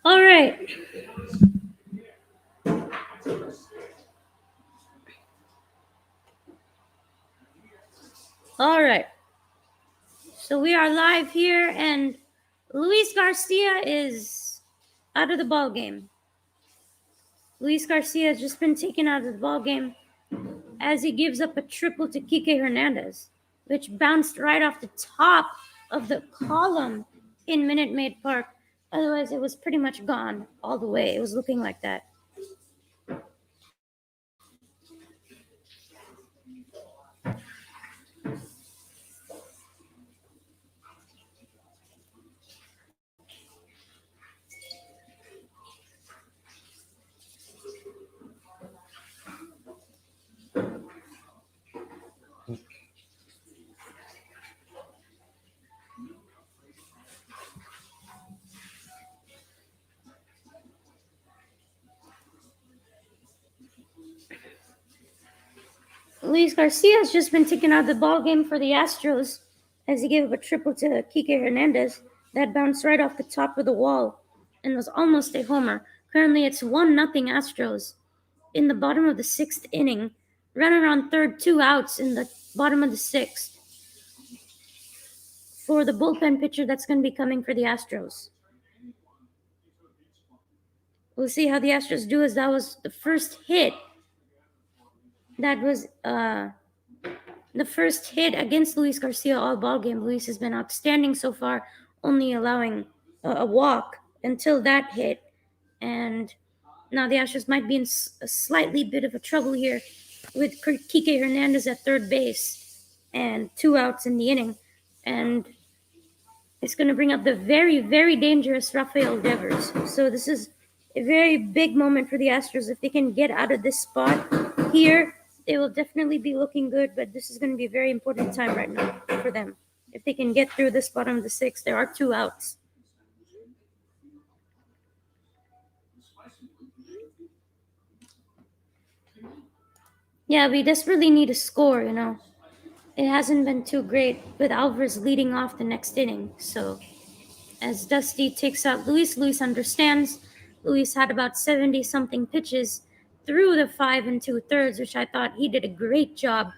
All right. All right. So we are live here, and Luis Garcia is out of the ball game. Luis Garcia has just been taken out of the ball game as he gives up a triple to Kike Hernandez, which bounced right off the top of the column in Minute Maid Park. Otherwise, it was pretty much gone all the way. It was looking like that. Luis Garcia has just been taken out of the ball game for the Astros as he gave up a triple to Kike Hernandez that bounced right off the top of the wall and was almost a homer. Currently, it's 1-0 Astros in the bottom of the sixth inning. Runner on third, 2 outs in the bottom of the sixth for the bullpen pitcher that's going to be coming for the Astros. We'll see how the Astros do, as that was the first hit. That was the first hit against Luis Garcia all ball game. Luis has been outstanding so far, only allowing a walk until that hit. And now the Astros might be in a slightly bit of a trouble here with Kike Hernandez at third base and 2 outs in the inning. And it's going to bring up the very, very dangerous Rafael Devers. So this is a very big moment for the Astros. If they can get out of this spot here, they will definitely be looking good, but this is going to be a very important time right now for them. If they can get through this bottom of the sixth, there are 2 outs. Yeah, we desperately need a score, you know. It hasn't been too great with Alvarez leading off the next inning. So as Dusty takes out Luis understands. Luis had about 70-something pitches through the 5 2/3, which I thought he did a great job.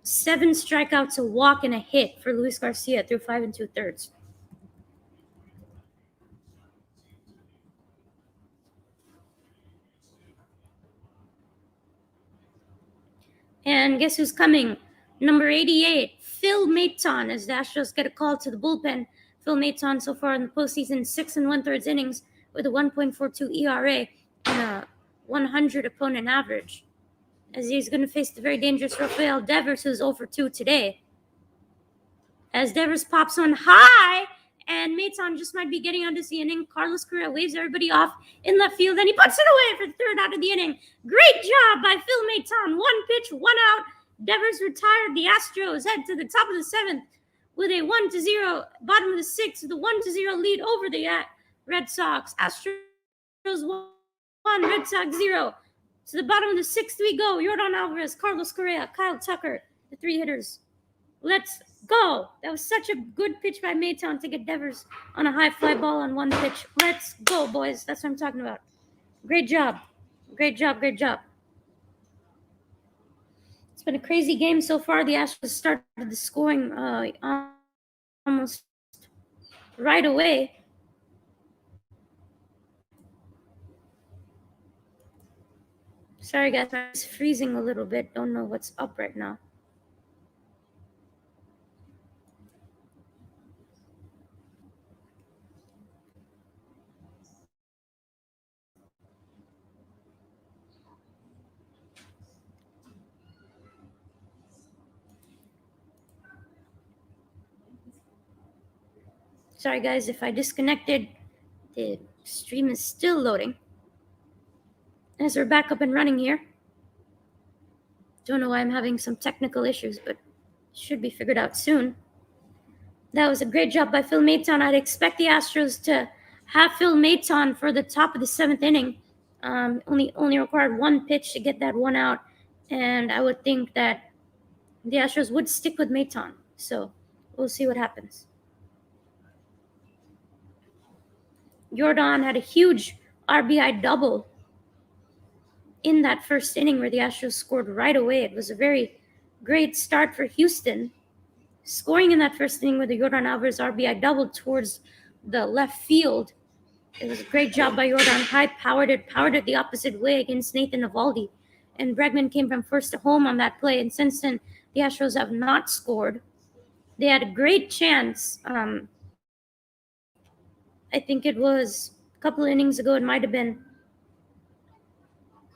7 strikeouts, a walk, and a hit for Luis Garcia through 5 2/3. And guess who's coming? Number 88, Phil Maton, as the Astros get a call to the bullpen. Phil Maton so far in the postseason, 6 1/3 innings with a 1.42 ERA and a 100 opponent average, as he's going to face the very dangerous Rafael Devers, who's 0 for 2 today. As Devers pops on high, and Maton just might be getting out this inning. Carlos Correa waves everybody off in left field, and he puts it away for the third out of the inning. Great job by Phil Maton. 1 pitch, 1 out. Devers retired. The Astros head to the top of the 7th with a 1-0, bottom of the 6th, with a 1-0 lead over the Red Sox. Astros 1, Red Sox 0. To the bottom of the 6th we go. Yordan Alvarez, Carlos Correa, Kyle Tucker, the 3 hitters. Let's go. That was such a good pitch by Maton to get Devers on a high fly ball on 1 pitch. Let's go, boys. That's what I'm talking about. Great job. Great job. Great job. It's been a crazy game so far. The Astros started the scoring almost right away. Sorry, guys. It's freezing a little bit. Don't know what's up right now. Sorry, guys, if I disconnected. The stream is still loading. As we're back up and running here. Don't know why I'm having some technical issues, but should be figured out soon. That was a great job by Phil Maton. I'd expect the Astros to have Phil Maton for the top of the 7th inning. Only required 1 pitch to get that 1 out, and I would think that the Astros would stick with Maton. So we'll see what happens. Jordan had a huge RBI double in that first inning where the Astros scored right away. It was a very great start for Houston, scoring in that first inning with the Jordan Alvarez RBI double towards the left field. It was a great job by Jordan. Powered it the opposite way against Nathan Eovaldi. And Bregman came from first to home on that play. And since then, the Astros have not scored. They had a great chance. I think it was a couple of innings ago. It might have been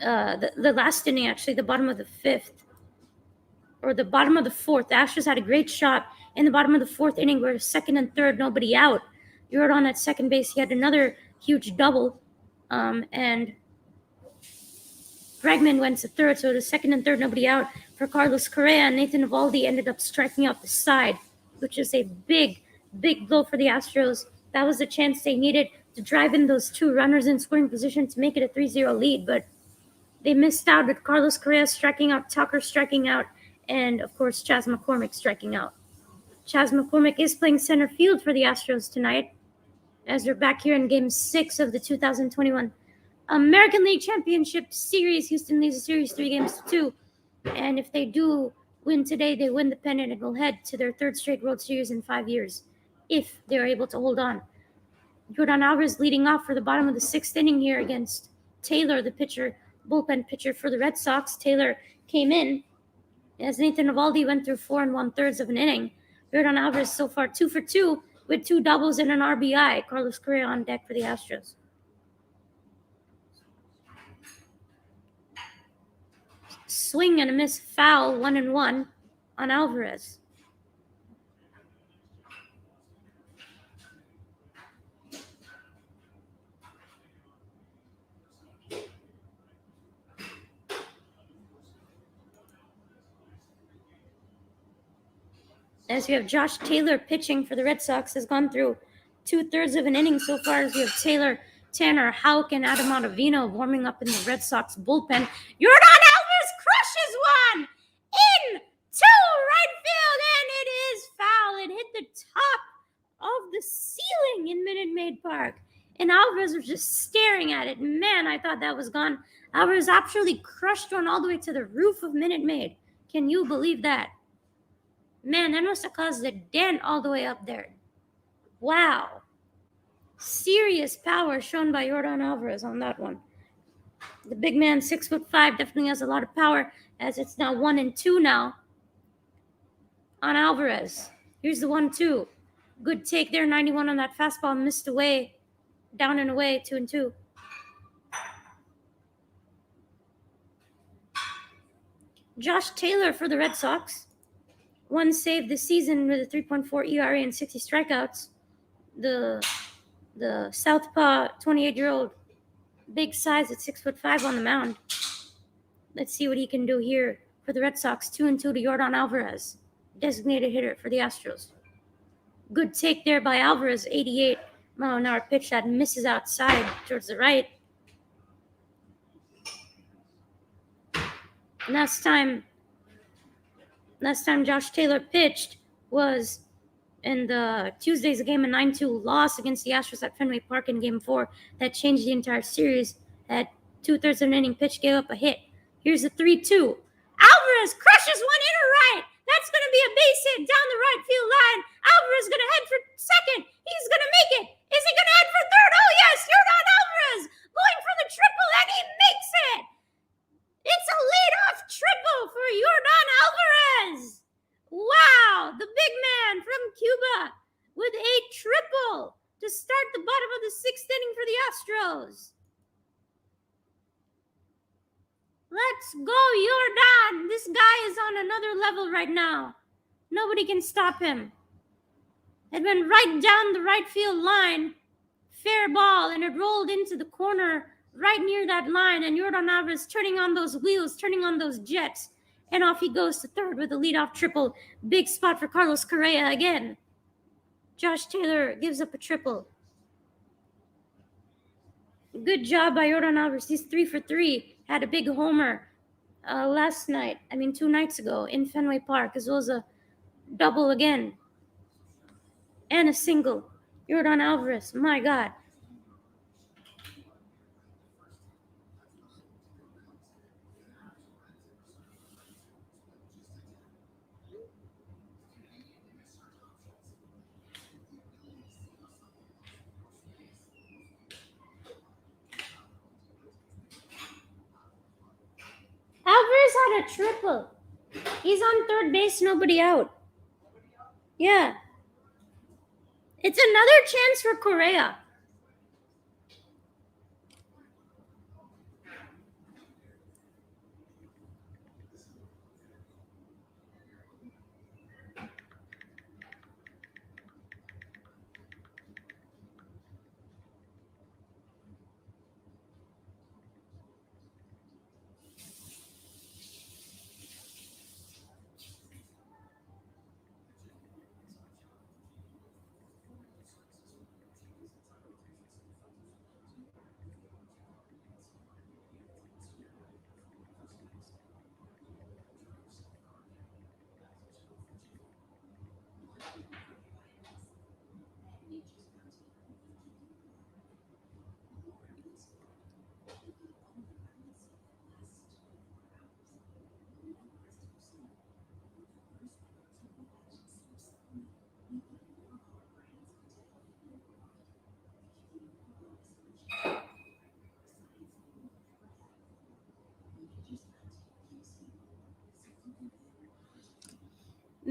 the last inning, actually, the bottom of the fifth or the bottom of the fourth. The Astros had a great shot in the bottom of the fourth inning where second and third, nobody out. Jordan at second base, he had another huge double. And Bregman went to third, so the second and third, nobody out for Carlos Correa. And Nathan Eovaldi ended up striking out the side, which is a big, big blow for the Astros. That was the chance they needed to drive in those two runners in scoring position to make it a 3-0 lead. But they missed out with Carlos Correa striking out, Tucker striking out, and, of course, Chas McCormick striking out. Chas McCormick is playing center field for the Astros tonight as they're back here in Game 6 of the 2021 American League Championship Series. Houston leads the series 3-2. And if they do win today, they win the pennant and will head to their third straight World Series in 5 years, if they're able to hold on. Jordan Alvarez leading off for the bottom of the sixth inning here against Taylor, the pitcher, bullpen pitcher for the Red Sox. Taylor came in as Nathan Eovaldi went through 4 1/3 of an inning. Jordan Alvarez so far 2 for 2 with 2 doubles and an RBI. Carlos Correa on deck for the Astros. Swing and a miss, foul, 1-1 on Alvarez. As you have Josh Taylor pitching for the Red Sox, has gone through 2/3 of an inning so far. As you have Taylor, Tanner, Houck, and Adam Ottavino warming up in the Red Sox bullpen. Jordan Alvarez crushes one into right field, and it is foul. It hit the top of the ceiling in Minute Maid Park, and Alvarez was just staring at it. Man, I thought that was gone. Alvarez absolutely crushed one all the way to the roof of Minute Maid. Can you believe that? Man, that must have caused a dent all the way up there. Wow. Serious power shown by Jordan Alvarez on that one. The big man, 6'5", definitely has a lot of power, as it's now 1-2 now on Alvarez. Here's the 1-2. Good take there, 91 on that fastball, missed away, down and away, 2-2. Josh Taylor for the Red Sox. One save this season with a 3.4 ERA and 60 strikeouts. The southpaw 28-year-old, big size at 6'5" on the mound. Let's see what he can do here for the Red Sox. 2-2 to Jordan Alvarez, designated hitter for the Astros. Good take there by Alvarez, 88-mile-an-hour pitch that misses outside towards the right. Last time Josh Taylor pitched was in the Tuesday's game, a 9-2 loss against the Astros at Fenway Park in Game 4 that changed the entire series. At 2/3 of an inning pitch, gave up a hit. Here's a 3-2. Alvarez crushes one into right. That's going to be a base hit down the right field line. Alvarez is going to head for second. He's going to make it. Is he going to head for third? Oh, yes, Jordan Alvarez going for the triple, and he makes it. It's a leadoff triple for Jordan Alvarez. Wow, the big man from Cuba with a triple to start the bottom of the sixth inning for the Astros. Let's go, Jordan. This guy is on another level right now. Nobody can stop him. It went right down the right field line. Fair ball, and it rolled into the corner right near that line, and Jordan Alvarez turning on those wheels, turning on those jets, and off he goes to third with a leadoff triple. Big spot for Carlos Correa again. Josh Taylor gives up a triple. Good job by Jordan Alvarez. He's 3 for 3. Had a big homer 2 nights ago in Fenway Park, as well as a double again and a single. Jordan Alvarez, my God. a triple. He's on third base, nobody out. Yeah. It's another chance for Correa.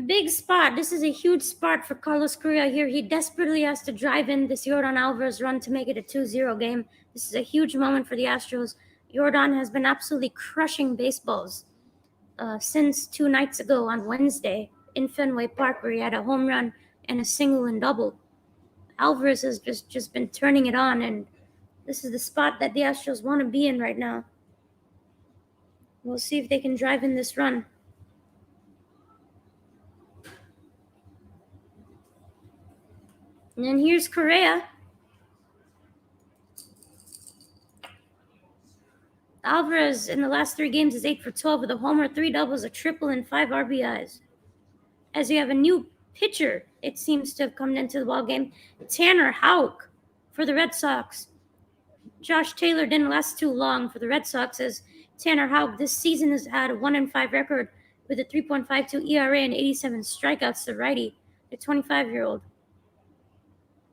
Big spot. This is a huge spot for Carlos Correa here. He desperately has to drive in this Yordan Alvarez run to make it a 2-0 game. This is a huge moment for the Astros. Yordan has been absolutely crushing baseballs since 2 nights ago on Wednesday in Fenway Park, where he had a home run and a single and double. Alvarez has just been turning it on, and this is the spot that the Astros want to be in right now. We'll see if they can drive in this run. And then here's Correa. Alvarez in the last 3 games is 8 for 12 with a homer, 3 doubles, a triple, and 5 RBIs. As you have a new pitcher, it seems to have come into the ballgame, Tanner Houck for the Red Sox. Josh Taylor didn't last too long for the Red Sox, as Tanner Houck this season has had a 1-5 record with a 3.52 ERA and 87 strikeouts. The righty, the 25-year-old,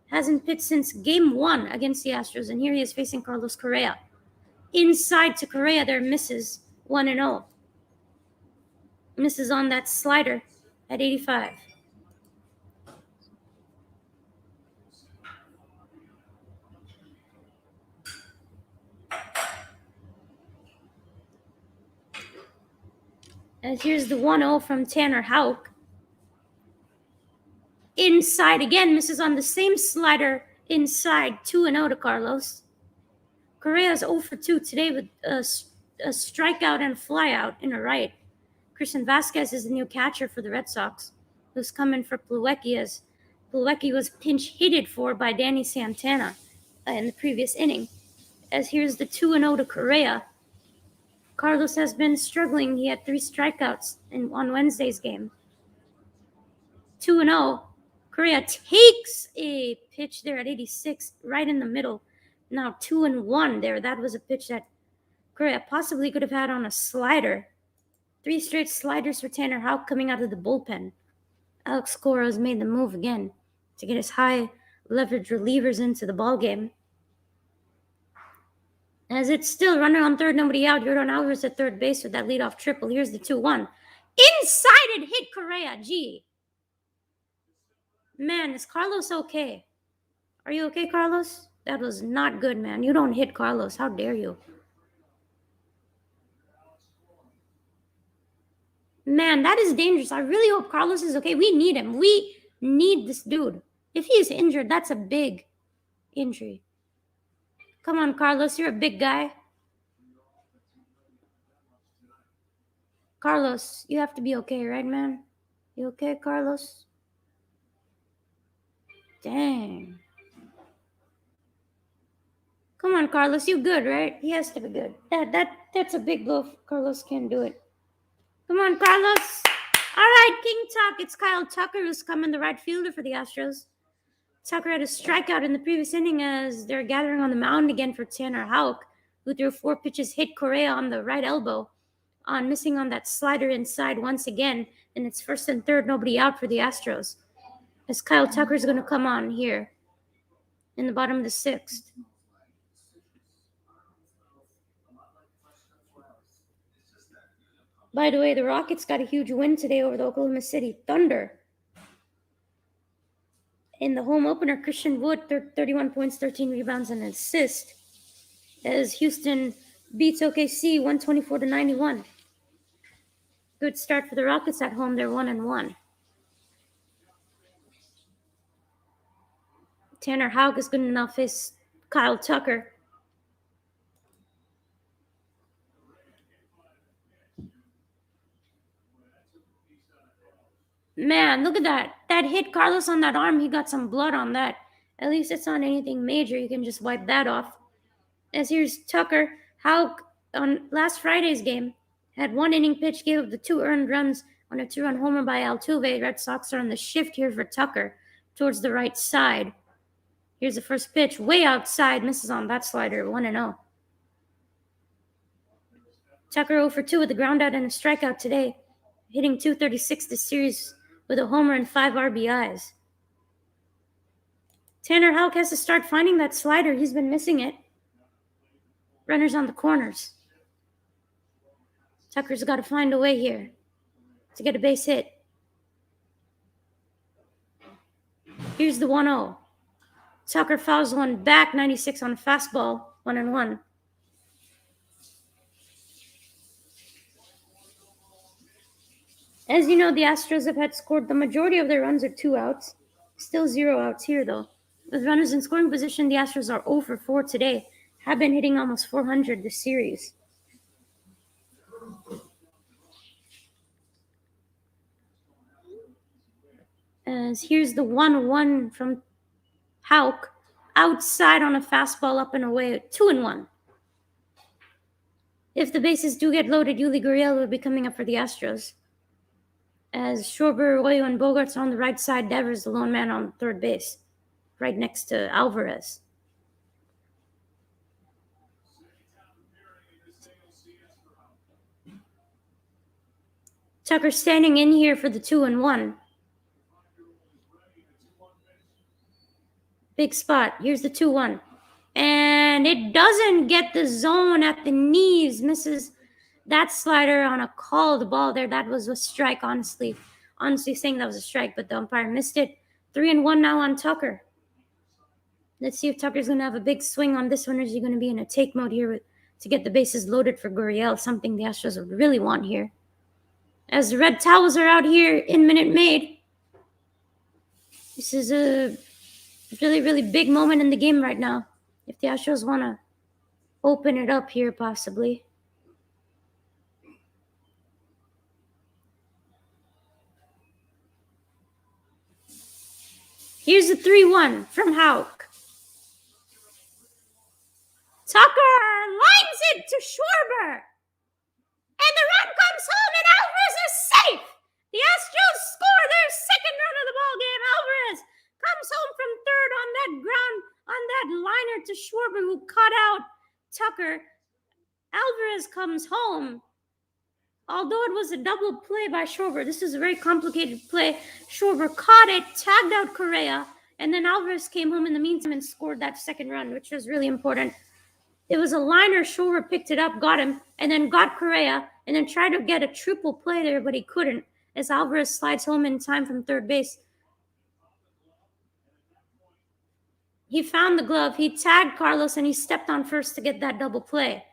hasn't pitched since Game 1 against the Astros, and here he is facing Carlos Correa. Inside to Correa, there misses 1-0. Misses on that slider at 85. And here's the 1-0 from Tanner Houck. Inside again, misses on the same slider. Inside, 2-0 to Carlos. Correa's 0 for 2 today with a strikeout and a flyout in the right. Christian Vasquez is the new catcher for the Red Sox, who's coming for Plawecki, as Plawecki was pinch hitted for by Danny Santana in the previous inning. As here's the 2-0 to Correa. Carlos has been struggling. He had 3 strikeouts on Wednesday's game. 2-0. Correa takes a pitch there at 86, right in the middle. Now 2-1 there. That was a pitch that Correa possibly could have had on a slider. 3 straight sliders for Tanner Houck coming out of the bullpen. Alex Cora has made the move again to get his high leverage relievers into the ballgame. As it's still runner on third, nobody out. Yordan Alvarez at third base with that leadoff triple. Here's the 2-1. Inside and hit Correa. Gee. Man, is Carlos okay? Are you okay, Carlos? That was not good, man. You don't hit Carlos. How dare you? Man, that is dangerous. I really hope Carlos is okay. We need him. We need this dude. If he's injured, that's a big injury. Come on, Carlos. You're a big guy. Carlos, you have to be okay, right, man? You okay, Carlos? Dang. Come on, Carlos. You good, right? He has to be good. That's a big blow. Carlos can't do it. Come on, Carlos. All right, King Talk. It's Kyle Tucker who's coming, the right fielder for the Astros. Tucker had a strikeout in the previous inning as they're gathering on the mound again for Tanner Houck, who threw 4 pitches, hit Correa on the right elbow, on missing on that slider inside once again. And it's first and third, nobody out for the Astros, as Kyle Tucker's going to come on here in the bottom of the 6th. By the way, the Rockets got a huge win today over the Oklahoma City Thunder. In the home opener, Christian Wood, 31 points, 13 rebounds, and an assist, as Houston beats OKC 124-91. Good start for the Rockets at home. They're 1-1. Tanner Houck is good enough to face Kyle Tucker. Man, look at that. That hit Carlos on that arm. He got some blood on that. At least it's not anything major. You can just wipe that off. As here's Tucker. Houck on last Friday's game had one inning pitch, gave up the 2 earned runs on a 2-run homer by Altuve. Red Sox are on the shift here for Tucker towards the right side. Here's the first pitch, way outside, misses on that slider, 1-0. Tucker 0 for 2 with a groundout and a strikeout today, hitting .236 this series with a homer and 5 RBIs. Tanner Houck has to start finding that slider. He's been missing it. Runners on the corners. Tucker's got to find a way here to get a base hit. Here's the 1-0. Tucker fouls one back, 96 on a fastball, 1-1. As you know, the Astros have had scored the majority of their runs are 2 outs. Still 0 outs here, though. With runners in scoring position, the Astros are 0 for 4 today. Have been hitting almost 400 this series. As here's the 1-1 from Houck. Outside on a fastball, up and away, 2-1. If the bases do get loaded, Yuli Gurriel will be coming up for the Astros. As Schwarber, Oyo, and Bogarts on the right side, Devers the lone man on third base, right next to Alvarez. Tucker standing in here for the 2-1. Big spot. Here's the 2-1. And it doesn't get the zone at the knees. Misses that slider on a called ball there. That was a strike, honestly. Honestly saying that was a strike, but the umpire missed it. 3-1 now on Tucker. Let's see if Tucker's going to have a big swing on this one, or is he going to be in a take mode here to get the bases loaded for Gurriel, something the Astros would really want here. As the red towels are out here in Minute Maid. This is a really, really big moment in the game right now. If the Astros want to open it up here, possibly. Here's the 3-1 from Houck. Tucker lines it to Schwarber. And the run comes home, and Alvarez is safe. The Astros score their second run of the ball game. Alvarez comes home from third on that ground, on that liner to Schwarber, who caught out Tucker. Alvarez comes home. Although it was a double play by Schwarber, this is a very complicated play. Schwarber caught it, tagged out Correa, and then Alvarez came home in the meantime and scored that second run, which was really important. It was a liner. Schwarber picked it up, got him, and then got Correa, and then tried to get a triple play there, but he couldn't, as Alvarez slides home in time from third base. He found the glove, he tagged Carlos, and he stepped on first to get that double play.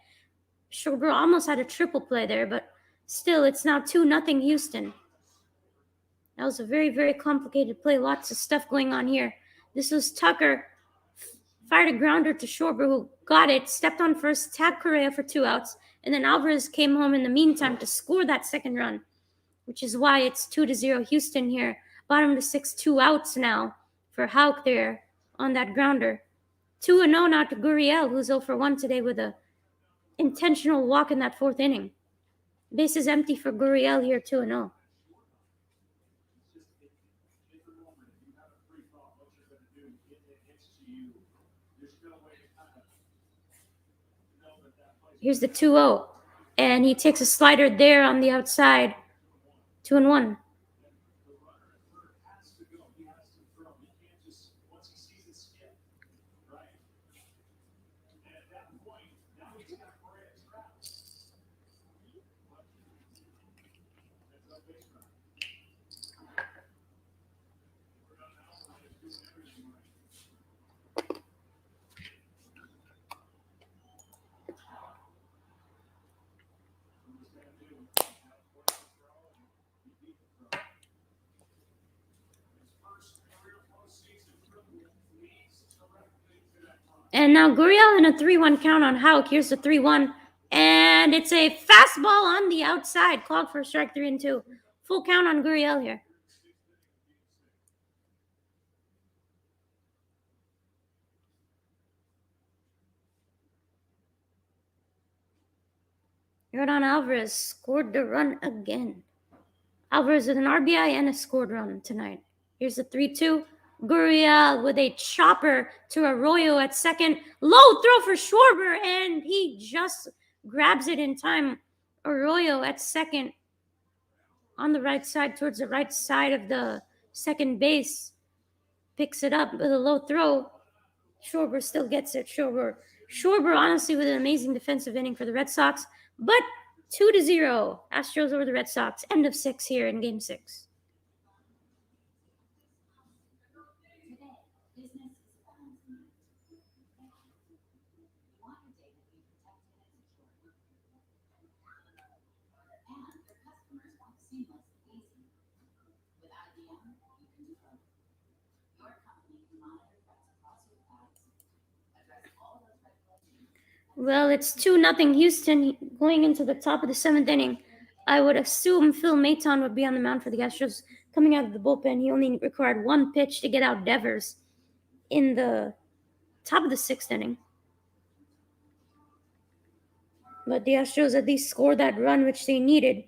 Schwarber almost had a triple play there, but still, it's now 2-0 Houston. That was a very, very complicated play. Lots of stuff going on here. This was Tucker. Fired a grounder to Schwarber, who got it, stepped on first, tagged Correa for 2 outs, and then Alvarez came home in the meantime to score that second run, which is why it's 2-0 Houston here. Bottom of the 6th, 2 outs now for Houck there on that grounder. 2-0 now to Gurriel, who's 0 for 1 today with a intentional walk in that 4th inning. Base is empty for Gurriel here, 2-0. Here's the 2-0. And he takes a slider there on the outside. 2-1. And now Gurriel in a 3-1 count on Houck. Here's the 3-1. And it's a fastball on the outside, called for strike 3-2. Full count on Gurriel here. Yordan Alvarez scored the run again. Alvarez with an RBI and a scored run tonight. Here's the 3-2. Gurriel with a chopper to Arroyo at second. Low throw for Schwarber, and he just grabs it in time. Arroyo at second on the right side, towards the right side of the second base. Picks it up with a low throw. Schwarber still gets it. Schwarber honestly with an amazing defensive inning for the Red Sox. But 2-0. Astros over the Red Sox. End of 6 here in Game 6. Well, it's 2-0 Houston going into the top of the 7th inning. I would assume Phil Maton would be on the mound for the Astros coming out of the bullpen. He only required one pitch to get out Devers in the top of the 6th inning. But the Astros at least scored that run which they needed.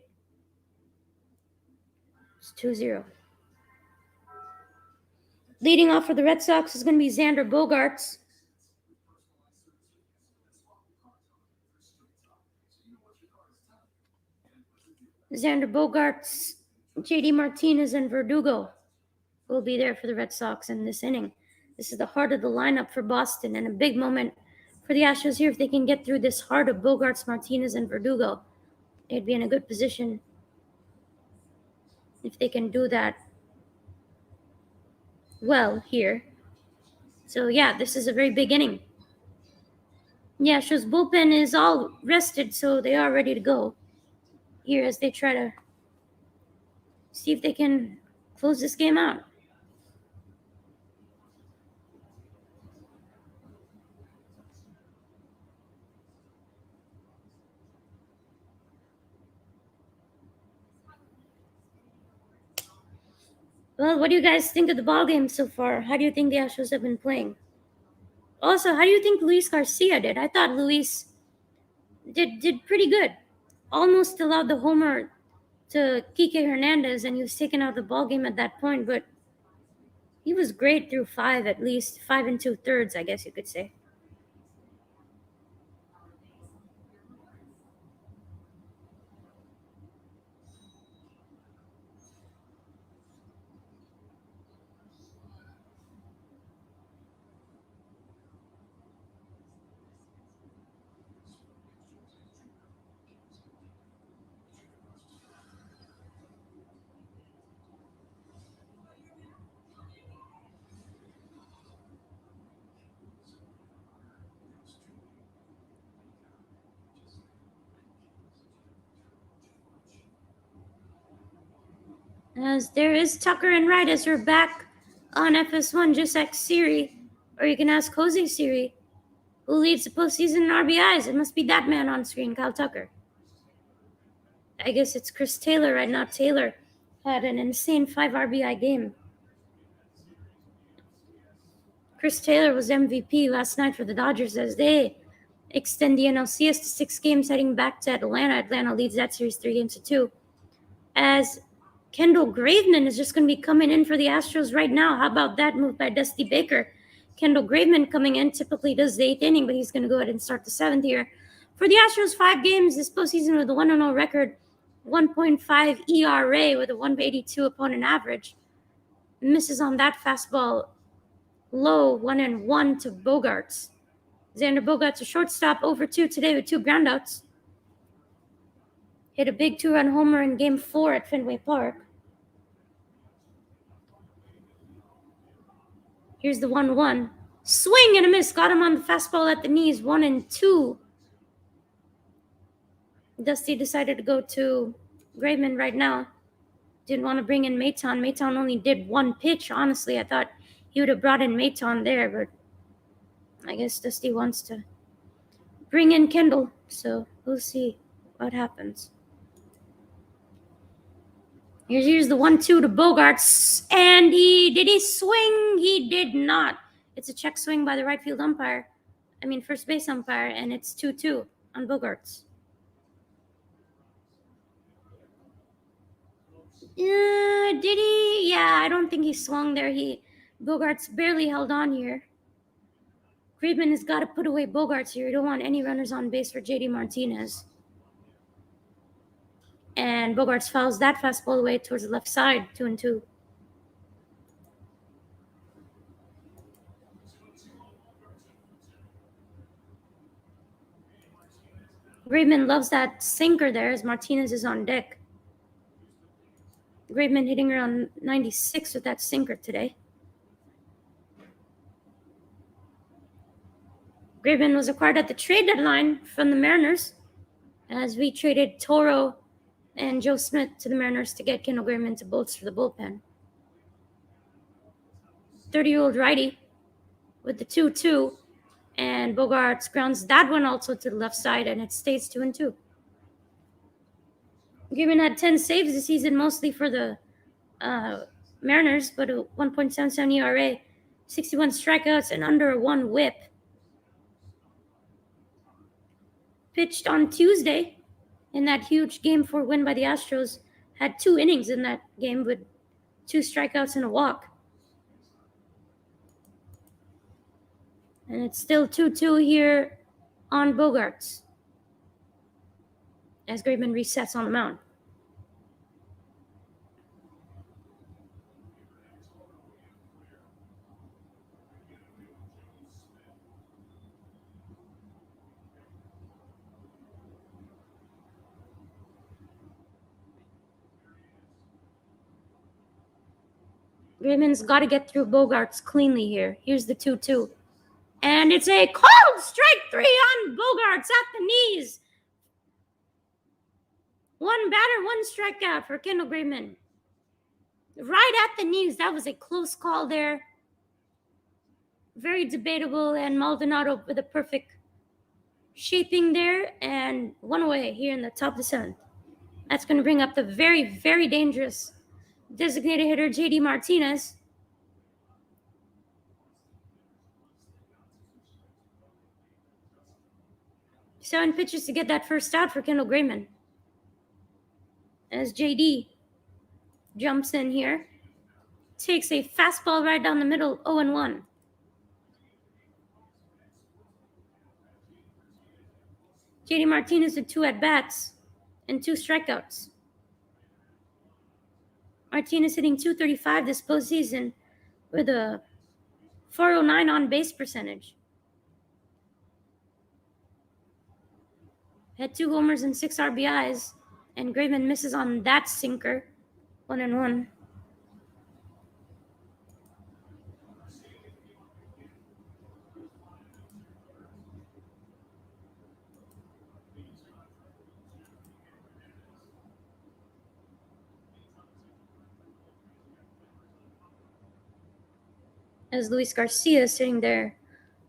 It's 2-0. Leading off for the Red Sox is going to be Xander Bogaerts. Xander Bogaerts, JD Martinez, and Verdugo will be there for the Red Sox in this inning. This is the heart of the lineup for Boston, and a big moment for the Astros here if they can get through this heart of Bogaerts, Martinez, and Verdugo. They'd be in a good position if they can do that well here. So yeah, this is a very big inning. Yeah, Astros bullpen is all rested, so they are ready to go here as they try to see if they can close this game out. Well, what do you guys think of the ball game so far? How do you think the Astros have been playing? Also, how do you think Luis Garcia did? I thought Luis did pretty good. Almost allowed the homer to Kike Hernandez, and he was taken out of the ball game at that point, but he was great through 5 at least, 5 2/3, I guess you could say. As there is Tucker and Wright as we're back on FS1, just ask Siri, or you can ask Jose Siri, who leads the postseason in RBIs. It must be that man on screen, Kyle Tucker. I guess it's Chris Taylor right now. Taylor had an insane 5 RBI game. Chris Taylor was MVP last night for the Dodgers as they extend the NLCS to 6 games heading back to Atlanta. Atlanta leads that series 3-2. As Kendall Graveman is just going to be coming in for the Astros right now. How about that move by Dusty Baker? Kendall Graveman coming in typically does the 8th inning, but he's going to go ahead and start the 7th here. For the Astros, 5 games this postseason with a 1-0 record, 1.5 ERA with a 1.82 opponent average. Misses on that fastball low, 1-1 to Bogaerts. Xander Bogaerts, a shortstop, over 2 today with 2 groundouts. Hit a big 2-run homer in Game 4 at Fenway Park. Here's the 1-1. Swing and a miss. Got him on the fastball at the knees. 1-2. Dusty decided to go to Graveman right now. Didn't want to bring in Maton. Maton only did 1 pitch. Honestly, I thought he would have brought in Maton there, but I guess Dusty wants to bring in Kendall, so we'll see what happens. Here's the 1-2 to Bogarts, and did he swing? He did not. It's a check swing by the right field umpire. First base umpire, and it's 2-2 on Bogarts. Did he? Yeah, I don't think he swung there. Bogarts barely held on here. Bregman has got to put away Bogarts here. You don't want any runners on base for JD Martinez. And Bogarts fouls that fastball away towards the left side, 2-2. Bregman loves that sinker there as Martinez is on deck. Bregman hitting around 96 with that sinker today. Bregman was acquired at the trade deadline from the Mariners, as we traded Toro and Joe Smith to the Mariners to get Kendall Bregman to bolster the bullpen. 30-year-old righty with the 2-2, and Bogarts grounds that one also to the left side, and it stays 2-2. Bregman had 10 saves this season, mostly for the Mariners, but a 1.77 ERA, 61 strikeouts, and under a 1 whip. Pitched on Tuesday in that huge Game 4 win by the Astros. Had 2 innings in that game with 2 strikeouts and a walk. And it's still 2-2 here on Bogarts as Bregman resets on the mound. Bregman's got to get through Bogarts cleanly here. Here's the 2-2. And it's a called strike 3 on Bogarts at the knees. 1 batter, 1 strikeout for Kendall Bregman. Right at the knees. That was a close call there. Very debatable, and Maldonado with a perfect shaping there, and 1 away here in the top of the 7th. That's going to bring up the very, very dangerous designated hitter, JD Martinez. 7 pitches to get that first out for Kendall Bregman. As JD jumps in here, takes a fastball right down the middle, 0-1. JD Martinez with 2 at-bats and 2 strikeouts. Martinez hitting .235 this postseason with a 409 on-base percentage. Had 2 homers and 6 RBIs, and Bregman misses on that sinker, 1-1. As Luis Garcia is sitting there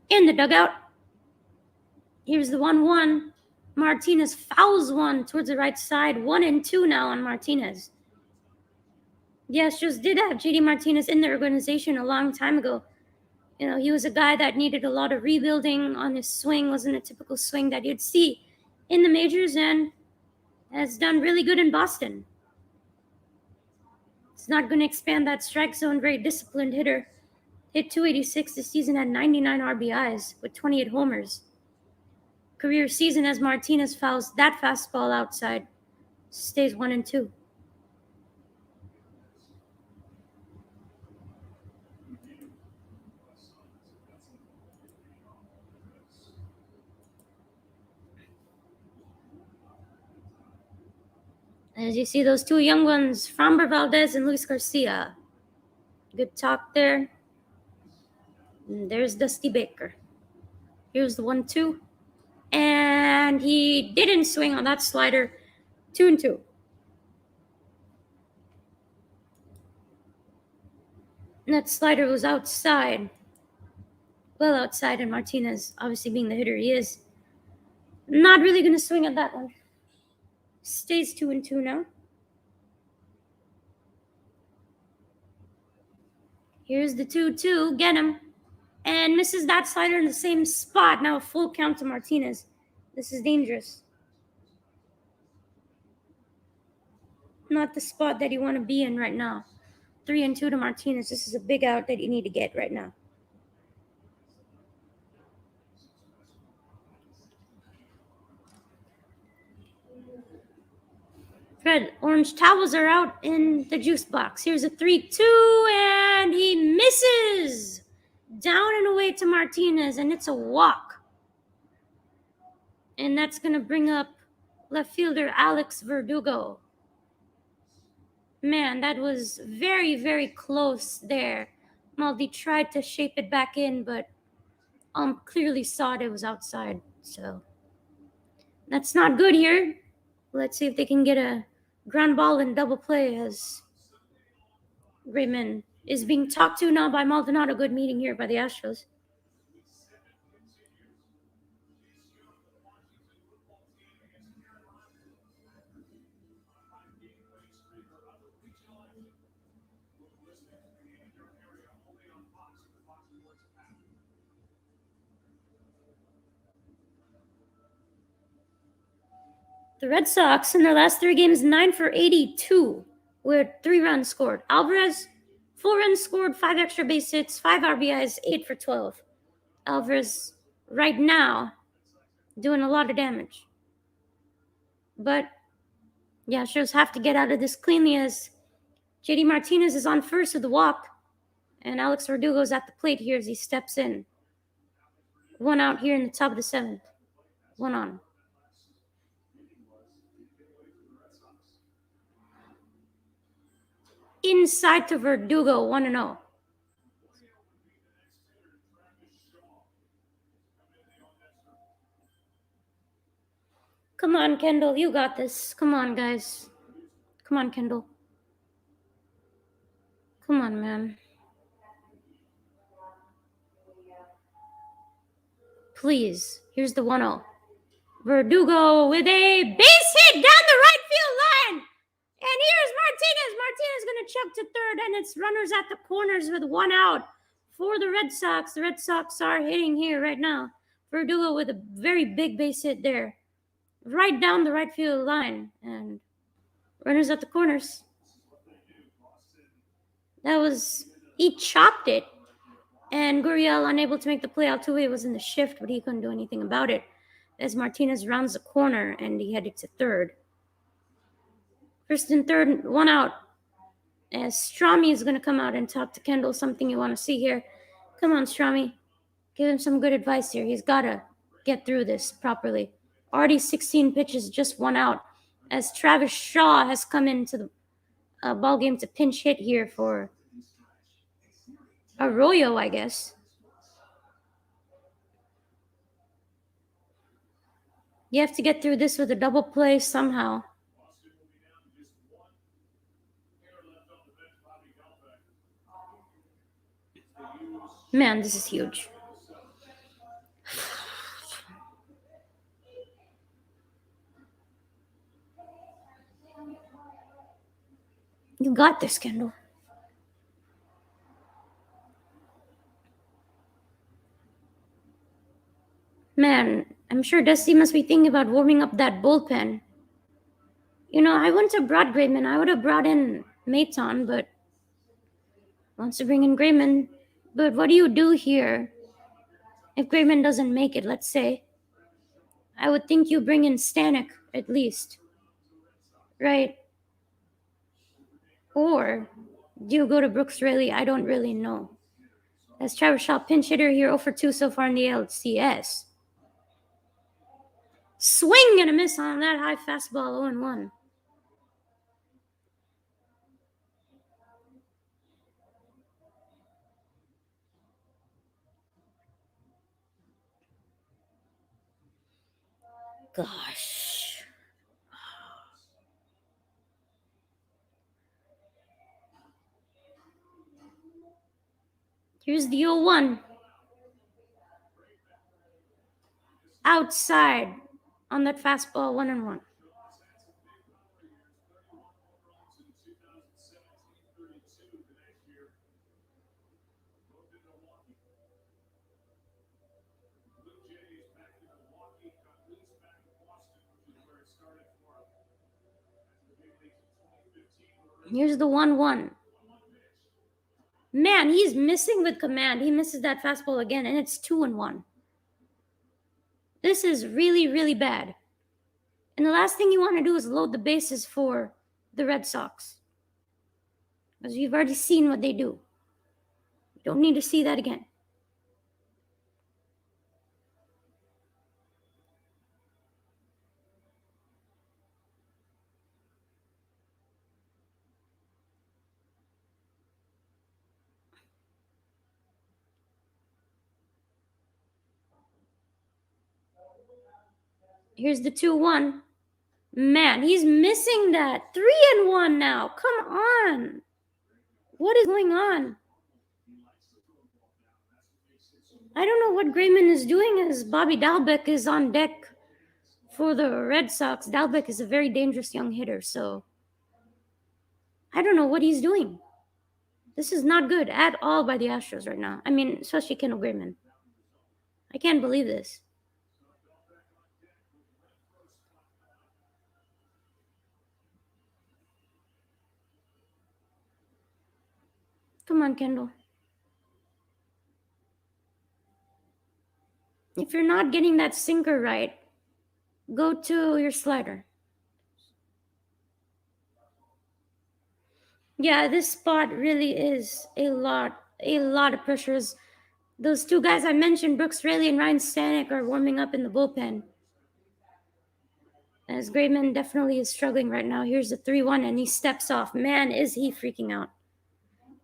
in the dugout. Here's the 1-1. Martinez fouls one towards the right side. 1-2 now on Martinez. The Astros did have JD Martinez in their organization a long time ago. He was a guy that needed a lot of rebuilding on his swing. Wasn't a typical swing that you'd see in the majors, and has done really good in Boston. It's not going to expand that strike zone. Very disciplined hitter. Hit .286 this season, had 99 RBIs with 28 homers. Career season as Martinez fouls that fastball outside. Stays 1-2. As you see those 2 young ones, Framber Valdez and Luis Garcia. Good talk there. And there's Dusty Baker. Here's the 1-2. And he didn't swing on that slider. 2-2. And that slider was outside. well outside, and Martinez, obviously being the hitter he is, not really going to swing at that one. Stays 2-2 now. Here's the 2-2. Get him. And misses that slider in the same spot. Now a full count to Martinez. This is dangerous. Not the spot that you want to be in right now. 3-2 to Martinez. This is a big out that you need to get right now. Fred, orange towels are out in the juice box. Here's a 3-2, and he misses. Down and away to Martinez, and it's a walk. And that's going to bring up left fielder Alex Verdugo. Man, that was very, very close there. Maldi tried to shape it back in, but clearly saw it was outside. So that's not good here. Let's see if they can get a ground ball and double play as Bregman is being talked to now by Maldonado. Good meeting here by the Astros. The Red Sox in their last 3 games, 9 for 82 with 3 runs scored. Alvarez, 4 runs scored, 5 extra base hits, 5 RBIs, 8 for 12. Alvarez right now doing a lot of damage. But yeah, Astros have to get out of this cleanly as JD Martinez is on first with the walk, and Alex Verdugo's at the plate here as he steps in. 1 out here in the top of the 7th. 1 on. Inside to Verdugo, 1-0. Come on, Kendall, you got this. Come on, guys. Come on, Kendall. Come on, man. Please. Here's the 1-0. Verdugo with a base hit down the right field line. And here's Martinez. Martinez going to chuck to third, and it's runners at the corners with 1 out for the Red Sox. The Red Sox are hitting here right now. Verdugo with a very big base hit there. Right down the right field line. And runners at the corners. He chopped it. And Gurriel unable to make the play. Altuve was in the shift, but he couldn't do anything about it as Martinez rounds the corner and he headed to third. First and third, 1 out. As Strami is going to come out and talk to Kendall, something you want to see here. Come on, Strami. Give him some good advice here. He's got to get through this properly. Already 16 pitches, just 1 out. As Travis Shaw has come into the ball game to pinch hit here for Arroyo, I guess. You have to get through this with a double play somehow. Man, this is huge. You got this, Kendall. Man, I'm sure Dusty must be thinking about warming up that bullpen. I wouldn't have brought Bregman. I would have brought in Maton, but wants to bring in Bregman. But what do you do here if Bregman doesn't make it, let's say? I would think you bring in Stanek at least, right? Or do you go to Brooks Raley? I don't really know. As Travis Shaw, pinch hitter here, 0 for 2 so far in the ALCS. Swing and a miss on that high fastball, 0-1. Gosh. Here's the 0-1. outside on that fastball, 1-1. Here's the 1-1. Man, he's missing with command. He misses that fastball again, and it's 2-1. This is really, really bad. And the last thing you want to do is load the bases for the Red Sox, because you've already seen what they do. You don't need to see that again. Here's the 2-1. Man, he's missing that. 3-1 now. Come on. What is going on? I don't know what Bregman is doing as Bobby Dalbec is on deck for the Red Sox. Dalbec is a very dangerous young hitter, so I don't know what he's doing. This is not good at all by the Astros right now. I mean, especially Kendall Bregman. I can't believe this. Come on, Kendall. If you're not getting that sinker right, go to your slider. Yeah, this spot really is a lot of pressures. Those two guys I mentioned, Brooks Raley and Ryan Stanek, are warming up in the bullpen. As Bregman definitely is struggling right now. Here's the 3-1, and he steps off. Man, is he freaking out.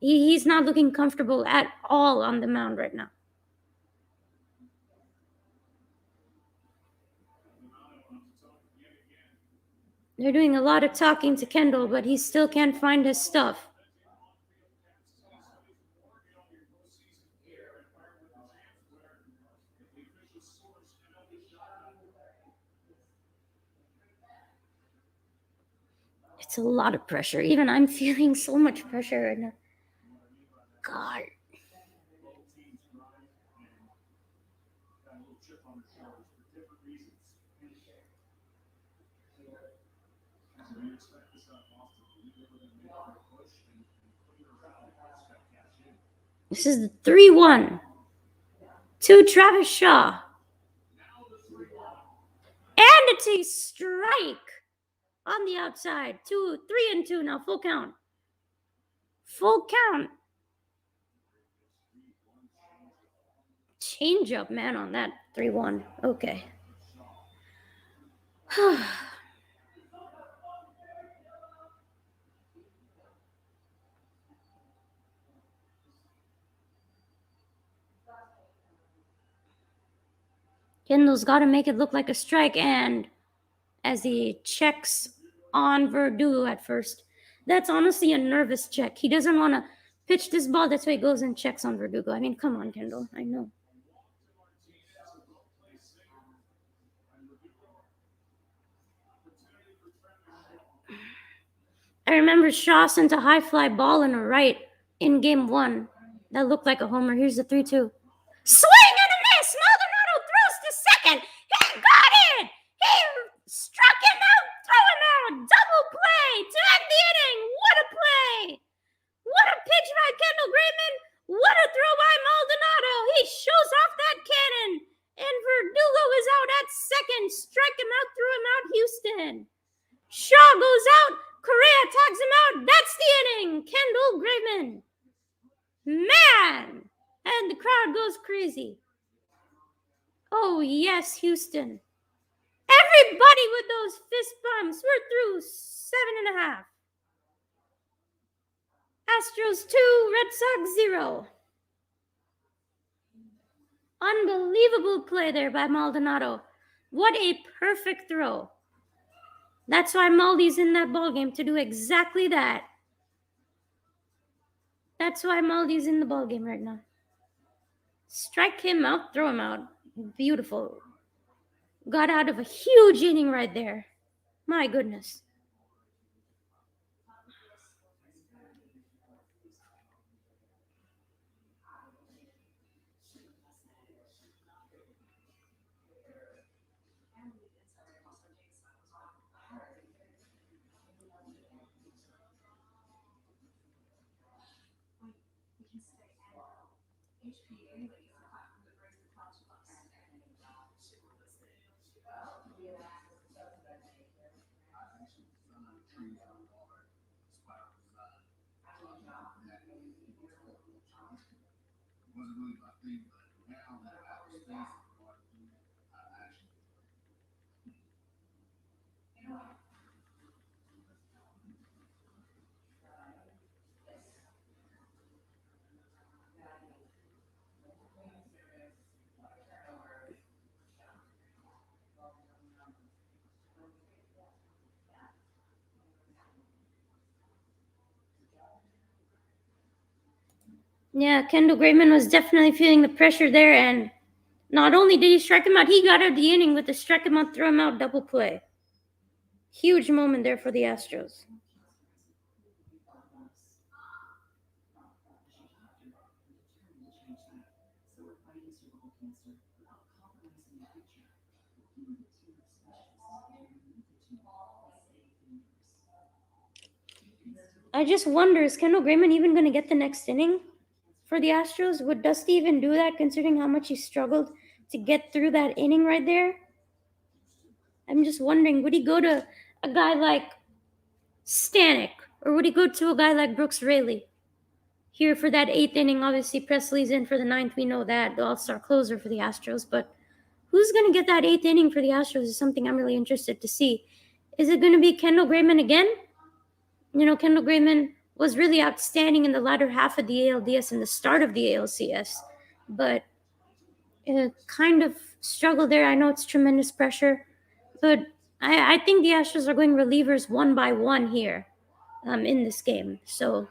He's not looking comfortable at all on the mound right now. They're doing a lot of talking to Kendall, but he still can't find his stuff. It's a lot of pressure. Even I'm feeling so much pressure right now. God. This is the 3-1 to Travis Shaw. And it's a strike on the outside. 3-2 now. Full count. Full count. Change up, man, on that 3-1. Okay. Kendall's got to make it look like a strike, and as he checks on Verdugo at first, that's honestly a nervous check. He doesn't want to pitch this ball. That's why he goes and checks on Verdugo. I mean, come on, Kendall. I know. I remember Shaw sent a high fly ball in a right in game 1 that looked like a homer. Here's the 3-2. Swing and a miss! Maldonado throws to second. He got it! He struck him out, threw him out. Double play to end the inning. What a play! What a pitch by Kendall Bregman. What a throw by Maldonado. He shows off that cannon. And Verdugo is out at second. Strike him out, threw him out, Houston. Shaw goes out. Correa tags him out. That's the inning. Kendall Bregman. Man! And the crowd goes crazy. Oh, yes, Houston. Everybody with those fist bumps. We're through 7.5. Astros 2, Red Sox 0. Unbelievable play there by Maldonado. What a perfect throw. That's why Maldi's in that ballgame, to do exactly that. That's why Maldi's in the ballgame right now. Strike him out, throw him out. Beautiful. got out of a huge inning right there. My goodness. Yeah, Kendall Graveman was definitely feeling the pressure there, and not only did he strike him out, he got out of the inning with the strike him out, throw him out double play. Huge moment there for the Astros. I just wonder, is Kendall Graveman even going to get the next inning for the Astros? Would Dusty even do that, considering how much he struggled to get through that inning right there? I'm just wondering, would he go to a guy like Stanek, or would he go to a guy like Brooks Raley here for that 8th inning? Obviously, Presley's in for the 9th. We know that, the all-star closer for the Astros. But who's going to get that 8th inning for the Astros is something I'm really interested to see. Is it going to be Kendall Graveman again? You know, Kendall Graveman was really outstanding in the latter half of the ALDS and the start of the ALCS, but kind of struggled there. I know it's tremendous pressure, but I think the Astros are going relievers one by one here in this game. So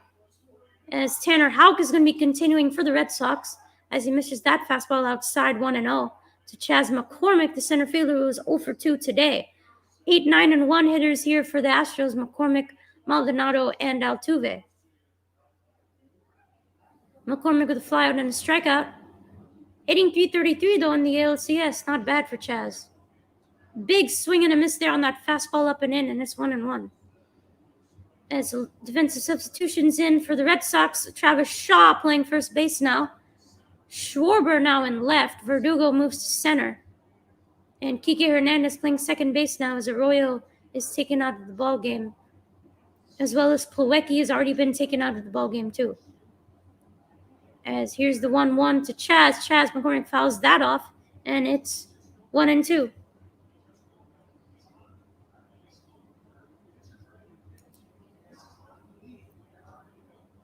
as Tanner Houck is going to be continuing for the Red Sox as he misses that fastball outside 1-0 to Chas McCormick, the center fielder who was 0 for 2 today. 8, 9, and 1 hitters here for the Astros: McCormick, Maldonado, and Altuve. McCormick with a flyout and a strikeout. Hitting .333 though in the ALCS, not bad for Chas. Big swing and a miss there on that fastball up and in, and it's 1-1. As defensive substitutions in for the Red Sox, Travis Shaw playing first base now. Schwarber now in left. Verdugo moves to center. And Kike Hernandez playing second base now as Arroyo is taken out of the ball game. As well as Plawecki has already been taken out of the ball game too. As here's the 1-1 to Chas. Chas McCormick fouls that off, and it's 1-2.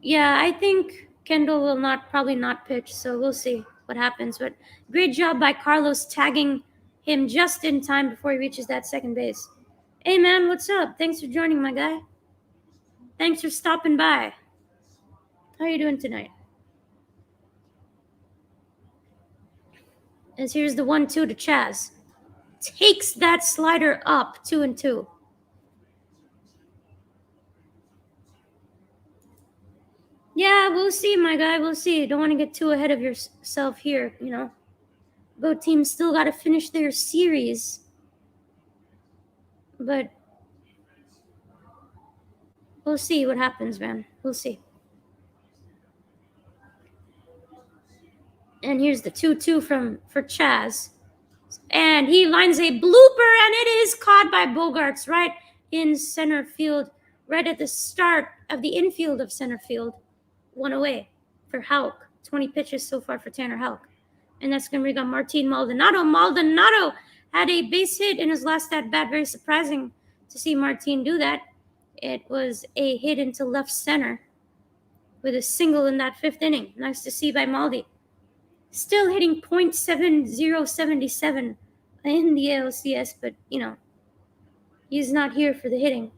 Yeah, I think Kendall will probably not pitch, so we'll see what happens. But great job by Carlos tagging him just in time before he reaches that second base. Hey man, what's up? Thanks for joining, my guy. Thanks for stopping by. How are you doing tonight? As here's the 1-2 to Chas. Takes that slider up, 2-2. Yeah, we'll see, my guy. We'll see. Don't want to get too ahead of yourself here, you know. Both teams still got to finish their series. But we'll see what happens, man. We'll see. And here's the 2-2 for Chas. And he lines a blooper, and it is caught by Bogarts right in center field, right at the start of the infield of center field. 1 away for Houck. 20 pitches so far for Tanner Houck. And that's going to bring on Martin Maldonado. Maldonado had a base hit in his last at bat. Very surprising to see Martin do that. It was a hit into left center with a single in that 5th inning. Nice to see by Maldi. Still hitting .7077 in the ALCS, but, you know, he's not here for the hitting.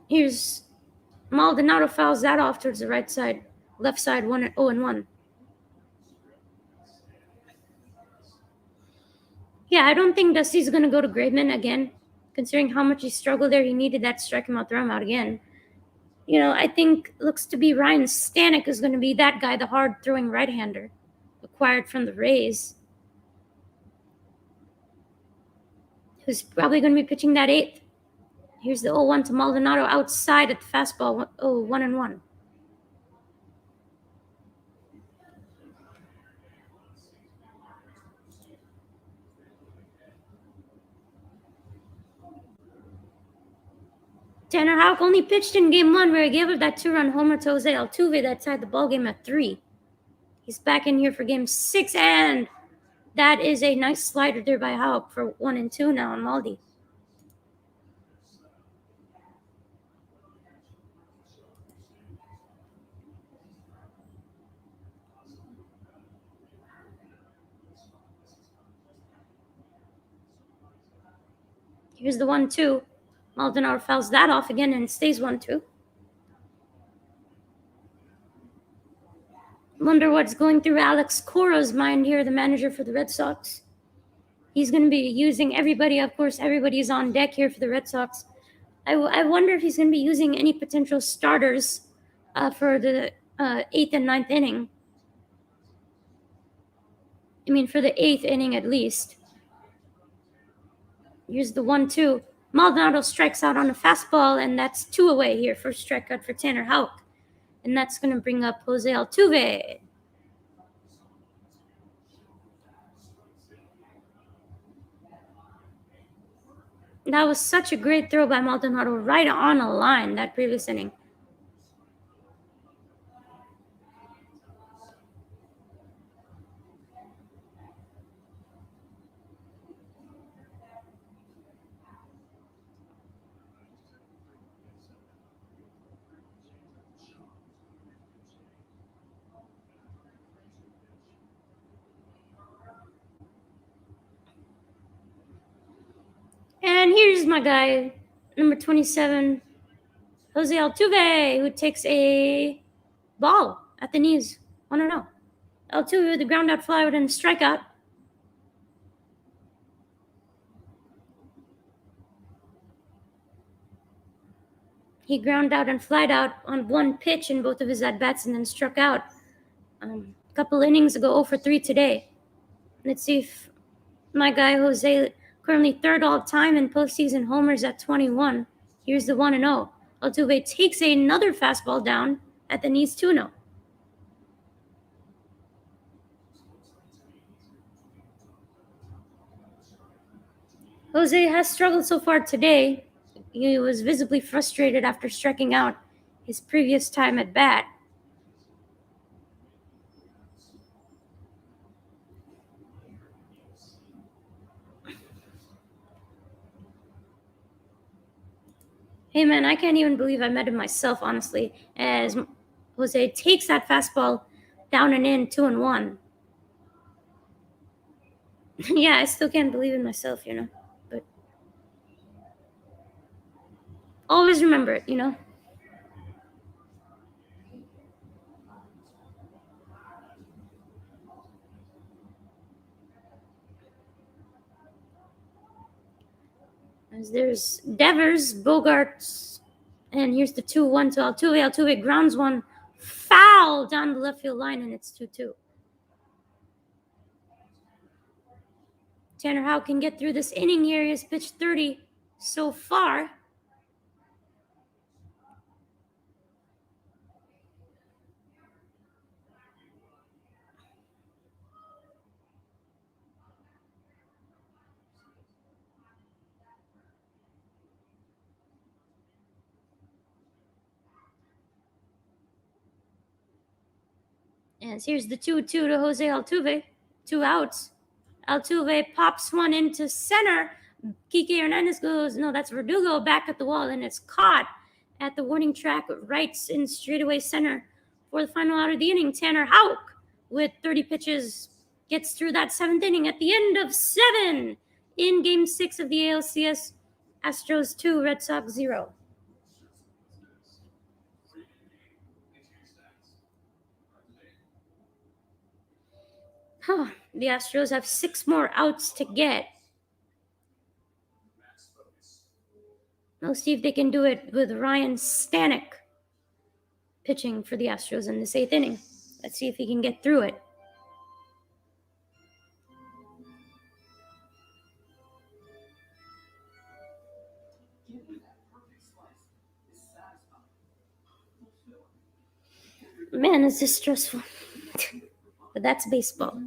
Here's Maldonado fouls that off towards the right side. Left side, 0-1. Yeah, I don't think Dusty's going to go to Bregman again. Considering how much he struggled there, he needed that strike him out, throw him out again. I think looks to be Ryan Stanek is going to be that guy, the hard throwing right hander acquired from the Rays, who's probably going to be pitching that eighth. Here's the 0-1 to Maldonado outside at the fastball. 1-1. Tanner Houck only pitched in game 1 where he gave up that 2-run homer to Jose Altuve that tied the ball game at 3. He's back in here for game 6, and that is a nice slider there by Houck for 1-2 now on Maldi. Here's the 1-2. Maldonado fouls that off again and stays 1-2. Wonder what's going through Alex Cora's mind here, the manager for the Red Sox. He's going to be using everybody. Of course, everybody's on deck here for the Red Sox. I wonder if he's going to be using any potential starters for the 8th and 9th inning. I mean, for the 8th inning at least. Here's the 1-2. Maldonado strikes out on a fastball, and that's 2 away here. First strikeout for Tanner Houck. And that's going to bring up Jose Altuve. That was such a great throw by Maldonado right on a line that previous inning. And here's my guy, number 27, Jose Altuve, who takes a ball at the knees. 1-0. Altuve with the ground out fly within a strikeout. He ground out and flied out on one pitch in both of his at-bats and then struck out a couple innings ago, 0 for 3 today. Let's see if my guy Jose, currently 3rd all-time in postseason homers at 21. Here's the 1-0. Altuve takes another fastball down at the knees, 2-0. Jose has struggled so far today. He was visibly frustrated after striking out his previous time at bat. Hey man, I can't even believe I met him myself, honestly, as Jose takes that fastball down and in, 2-1. Yeah, I still can't believe it myself, but always remember it, As there's Devers, Bogarts, and here's the 2-1 to Altuve. Altuve grounds one foul down the left field line, and it's 2-2. Tanner Houck can get through this inning here. He has pitched 30 so far. And here's the 2-2 to Jose Altuve. 2 outs. Altuve pops one into center. Kike Hernandez goes, no, that's Verdugo back at the wall, and it's caught at the warning track, right in straightaway center for the final out of the inning. Tanner Houck, with 30 pitches, gets through that 7th inning at the end of 7 in Game 6 of the ALCS. Astros 2, Red Sox 0. The Astros have 6 more outs to get We'll see if they can do it with Ryan Stanek pitching for the Astros in this 8th inning. Let's see if he can get through it. Man, is this stressful. But that's baseball.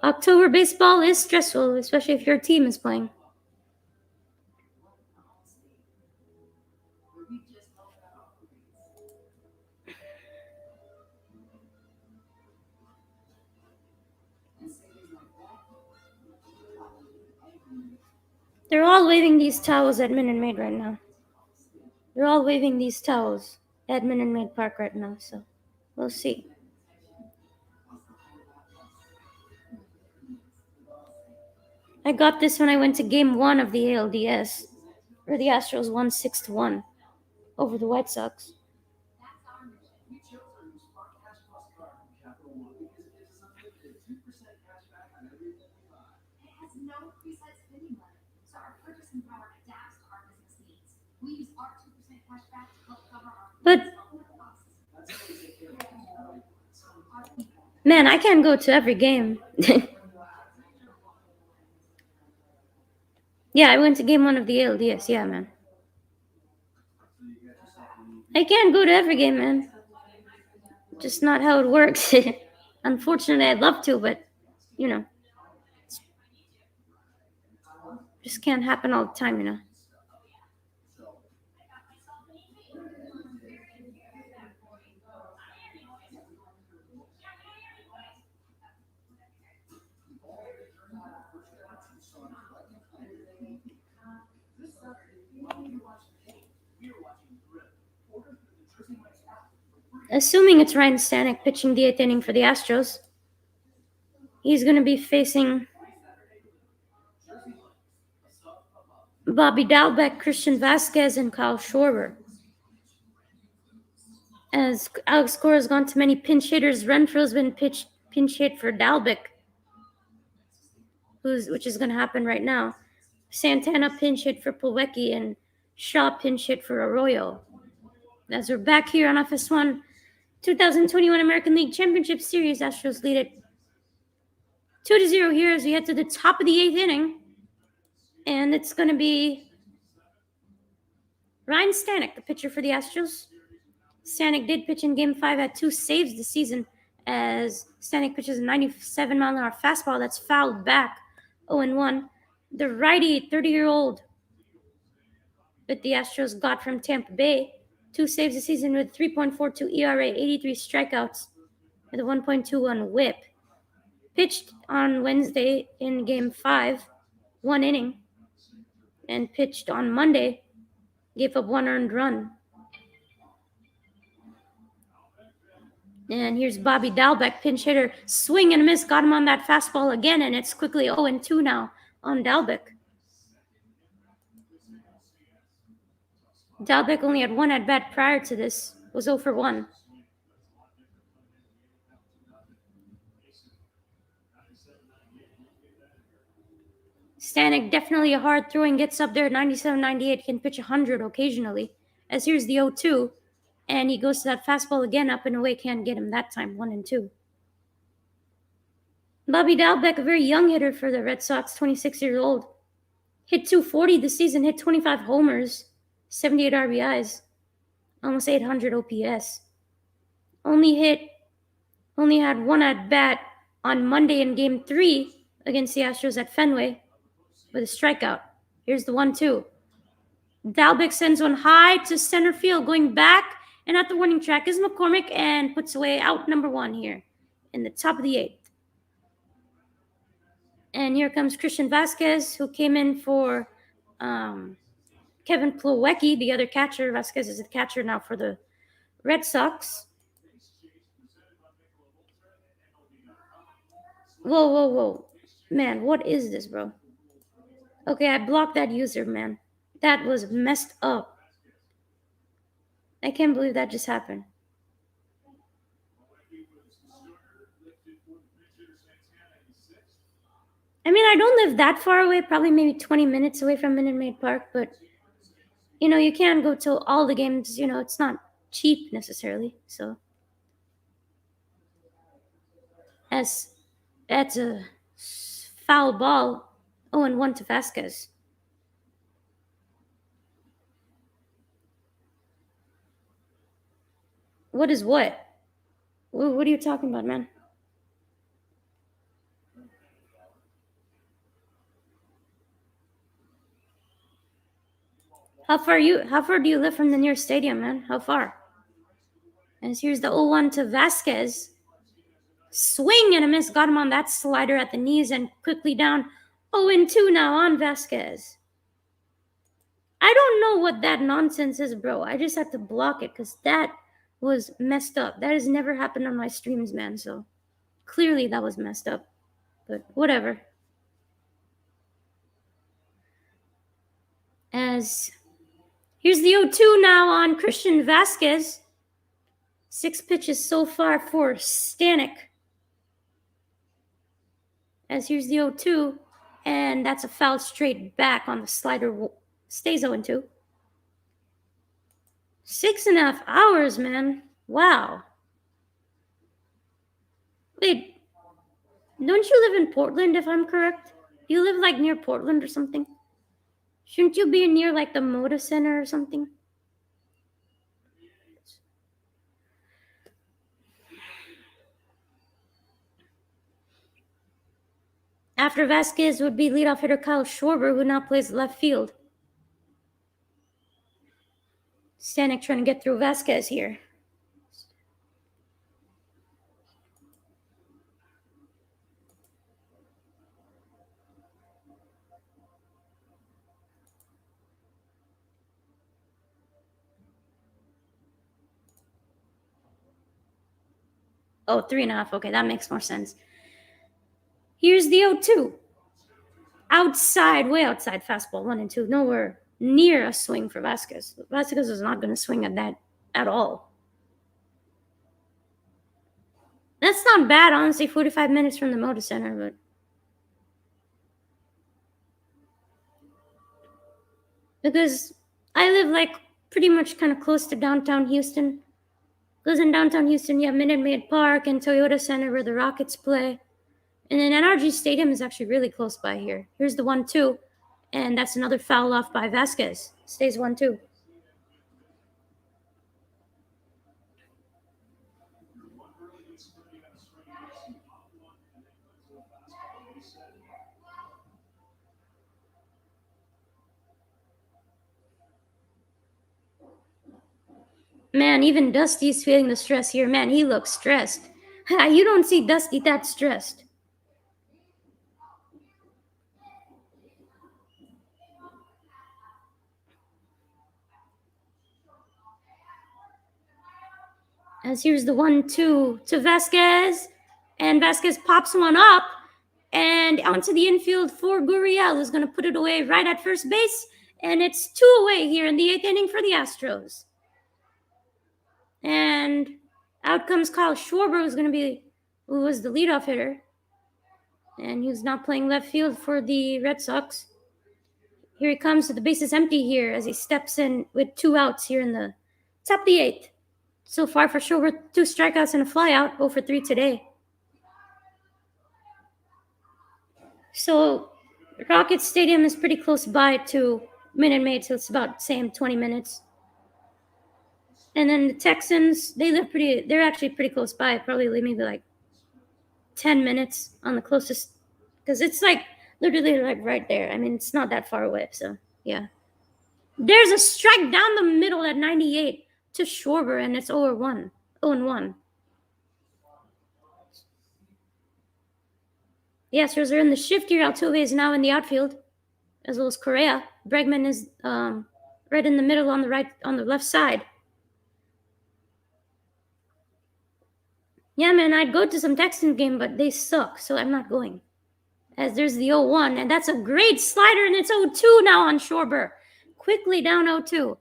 October baseball is stressful, especially if your team is playing. They're all waving these towels at Minute Maid right now. They're all waving these towels at Minute Maid Park right now, so we'll see. I got this when I went to Game 1 of the ALDS, where the Astros won 6-1 over the White Sox. But man, I can't go to every game. Yeah, I went to Game 1 of the ALDS. Yeah, man. I can't go to every game, man. Just not how it works. Unfortunately, I'd love to, but you know, just can't happen all the time, you know. Assuming it's Ryan Stanek pitching the 8th inning for the Astros, he's going to be facing Bobby Dalbec, Christian Vasquez, and Kyle Schwarber. As Alex Cora has gone to many pinch hitters, Renfro's been pinch hit for Dalbec, which is going to happen right now. Santana pinch hit for Plawecki, and Shaw pinch hit for Arroyo. As we're back here on FS1, 2021 American League Championship Series, Astros lead it 2-0 here as we head to the top of the 8th inning. And it's going to be Ryan Stanek, the pitcher for the Astros. Stanek did pitch in Game 5, had 2 saves this season, as Stanek pitches a 97-mile-an-hour fastball that's fouled back 0-1. The righty, 30-year-old, that the Astros got from Tampa Bay, 2 saves this season with 3.42 ERA, 83 strikeouts, with a 1.21 whip. Pitched on Wednesday in Game 5, 1 inning, and pitched on Monday, gave up 1 earned run. And here's Bobby Dalbec, pinch hitter, swing and a miss, got him on that fastball again, and it's quickly 0-2 now on Dalbec. Dalbec only had 1 at-bat prior to this, was 0 for 1. Stanek definitely a hard throwing, gets up there at 97, 98, can pitch 100 occasionally. As here's the 0-2, and he goes to that fastball again, up and away, can't get him that time, 1-2. Bobby Dalbec, a very young hitter for the Red Sox, 26 years old. Hit 240 this season, hit 25 homers, 78 RBIs, almost 800 OPS. Only had 1 at-bat on Monday in Game 3 against the Astros at Fenway with a strikeout. Here's the 1-2. Dalbec sends one high to center field, going back, and at the warning track is McCormick, and puts away out number 1 here in the top of the 8th. And here comes Christian Vasquez, who came in for Kevin Plawecki, the other catcher. Vasquez is the catcher now for the Red Sox. Whoa. Man, what is this, bro? Okay, I blocked that user, man. That was messed up. I can't believe that just happened. I mean, I don't live that far away, probably maybe 20 minutes away from Minute Maid Park, but You can't go to all the games. It's not cheap necessarily. So, as that's a foul ball. 0-1 to Vasquez. What is what? What are you talking about, man? How far do you live from the nearest stadium, man? How far? And here's the 0-1 to Vasquez. Swing and a miss. Got him on that slider at the knees and quickly down. 0-2 now on Vasquez. I don't know what that nonsense is, bro. I just had to block it because that was messed up. That has never happened on my streams, man. So clearly that was messed up. But whatever. As here's the 0-2 now on Christian Vasquez. 6 pitches so far for Stanek. As here's the 0-2, and that's a foul straight back on the slider. Stays 0-2. 6.5 hours, man. Wow. Wait, don't you live in Portland if I'm correct? You live like near Portland or something? Shouldn't you be near like the Moda Center or something? After Vasquez would be leadoff hitter Kyle Schwarber, who now plays left field. Stanek trying to get through Vasquez here. Oh, 3.5. Okay, that makes more sense. Here's the 0-2. Outside, way outside fastball, 1-2. Nowhere near a swing for Vasquez. Vasquez is not going to swing at that at all. That's not bad, honestly. 45 minutes from the Moda Center, but because I live like pretty much kind of close to downtown Houston. Because in downtown Houston, you have Minute Maid Park and Toyota Center where the Rockets play. And then NRG Stadium is actually really close by here. Here's the 1-2. And that's another foul off by Vasquez. Stays 1-2. Man, even Dusty's feeling the stress here. Man, he looks stressed. You don't see Dusty that stressed. As here's the 1-2 to Vasquez. And Vasquez pops one up. And onto the infield for Gurriel, who's going to put it away right at first base. And it's 2 away here in the 8th inning for the Astros. And out comes Kyle Schwarber, who was the leadoff hitter. And he's not playing left field for the Red Sox. Here he comes, the base is empty here as he steps in with 2 outs here in the top of the 8th. So far for Schwarber, 2 strikeouts and a flyout, 0 for 3 today. So Rocket Stadium is pretty close by to Minute Maid, so it's about same 20 minutes. And then the Texans, they're actually pretty close by, probably maybe like 10 minutes on the closest, because it's like literally like right there. I mean, it's not that far away, so yeah. There's a strike down the middle at 98 to Schwarber, and it's 0-1. 0-1. The Astros are in the shift here. Altuve is now in the outfield, as well as Correa. Bregman is right in the middle on the left side. Yeah, man, I'd go to some Texans game, but they suck, so I'm not going. As there's the 0-1, and that's a great slider, and it's 0-2 now on Schwarber. Quickly down 0-2.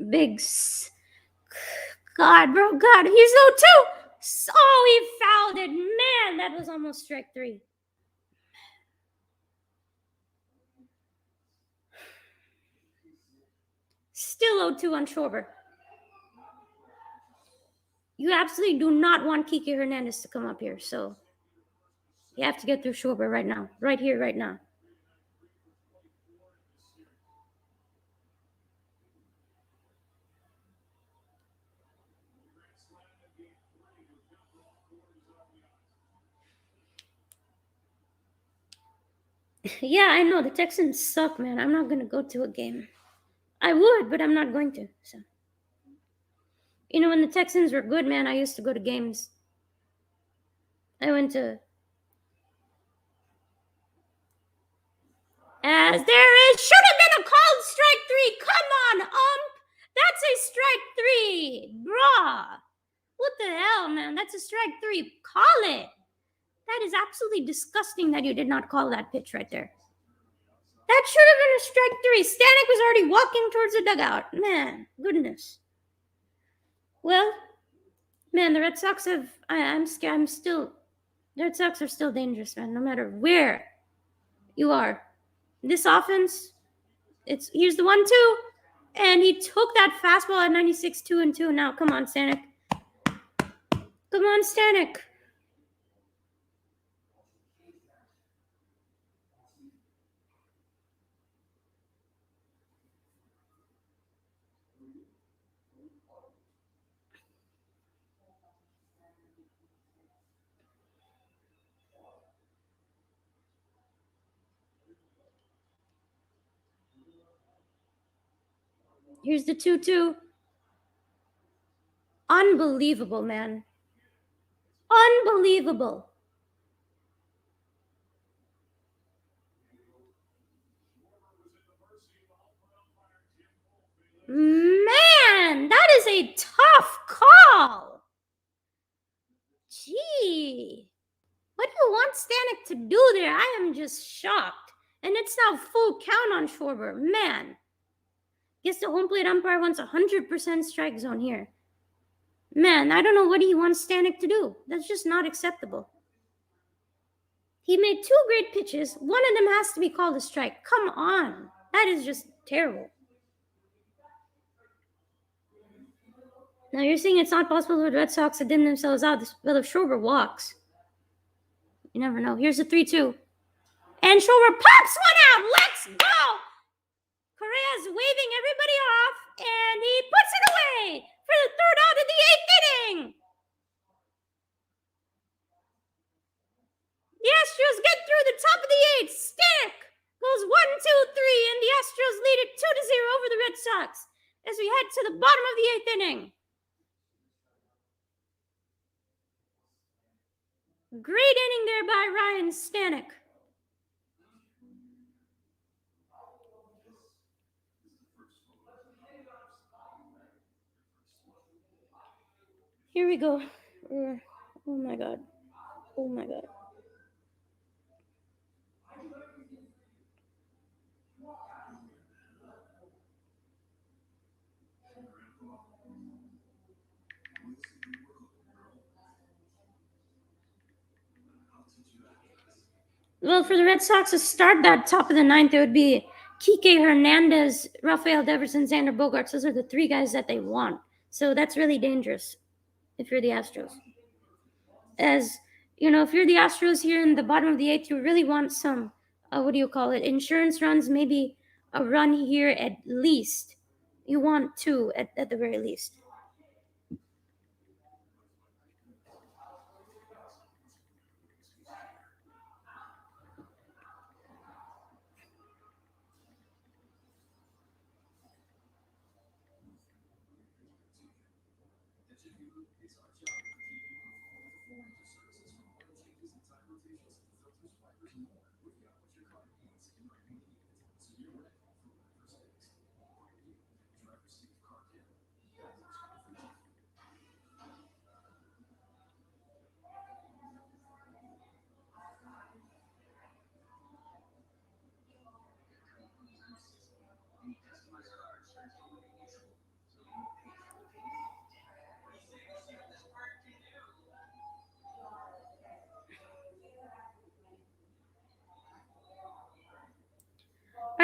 big. God, bro, God, he's 0-2. Oh, he fouled it. Man, that was almost strike 3. Still 0-2 on Schwarber. You absolutely do not want Kike Hernandez to come up here, so you have to get through Schwarber right now. Right here, right now. Yeah, I know. The Texans suck, man. I'm not going to go to a game. I would, but I'm not going to. So, you know, when the Texans were good, man, I used to go to games. I went to. As there is, should have been a called strike 3. Come on, that's a strike 3, bruh. What the hell, man? That's a strike 3. Call it. That is absolutely disgusting that you did not call that pitch right there. That should have been a strike 3. Stanek was already walking towards the dugout. Man, goodness. Well, man, the Red Sox have. I'm scared. I'm still. The Red Sox are still dangerous, man. No matter where you are, this offense. Here's the 1-2, and he took that fastball at 96, 2-2. Now, come on, Stanek. Come on, Stanek. Here's the 2-2. Unbelievable, man. Unbelievable. Man, that is a tough call. Gee. What do you want Stanek to do there? I am just shocked. And it's now full count on Schwarber. Man. Guess the home plate umpire wants 100% strike zone here. Man, I don't know what he wants Stanek to do. That's just not acceptable. He made 2 great pitches. One of them has to be called a strike. Come on. That is just terrible. Now you're saying it's not possible for the Red Sox to dim themselves out. Well, if Schwarber walks, you never know. Here's a 3-2. And Schwarber pops one out. Let's go. Correa's waving everybody off, and he puts it away for the 3rd out of the 8th inning. The Astros get through the top of the 8th. Stanek goes 1-2-3, and the Astros lead it 2-0 over the Red Sox as we head to the bottom of the 8th inning. Great inning there by Ryan Stanek. Here we go. Oh my God. Oh my God. Well, for the Red Sox to start that top of the 9th, it would be Kike Hernandez, Rafael Devers, and Xander Bogaerts. Those are the 3 guys that they want. So that's really dangerous if you're the Astros. As you know, if you're the Astros here in the bottom of the 8th, you really want some, insurance runs, maybe a run here at least. You want 2 at the very least.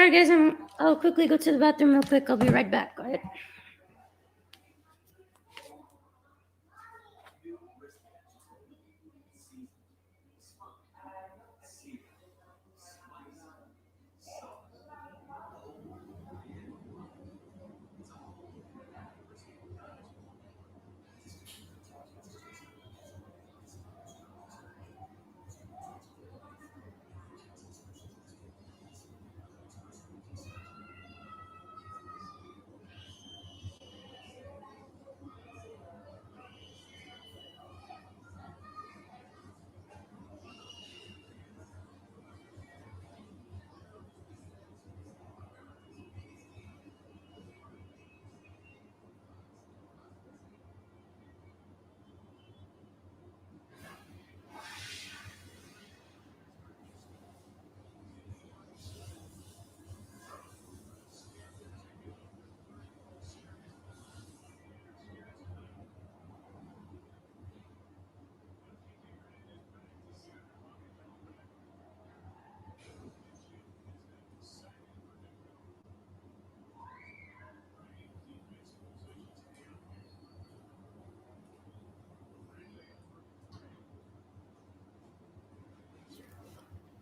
right, guys, I'll quickly go to the bathroom real quick. I'll be right back. Go ahead.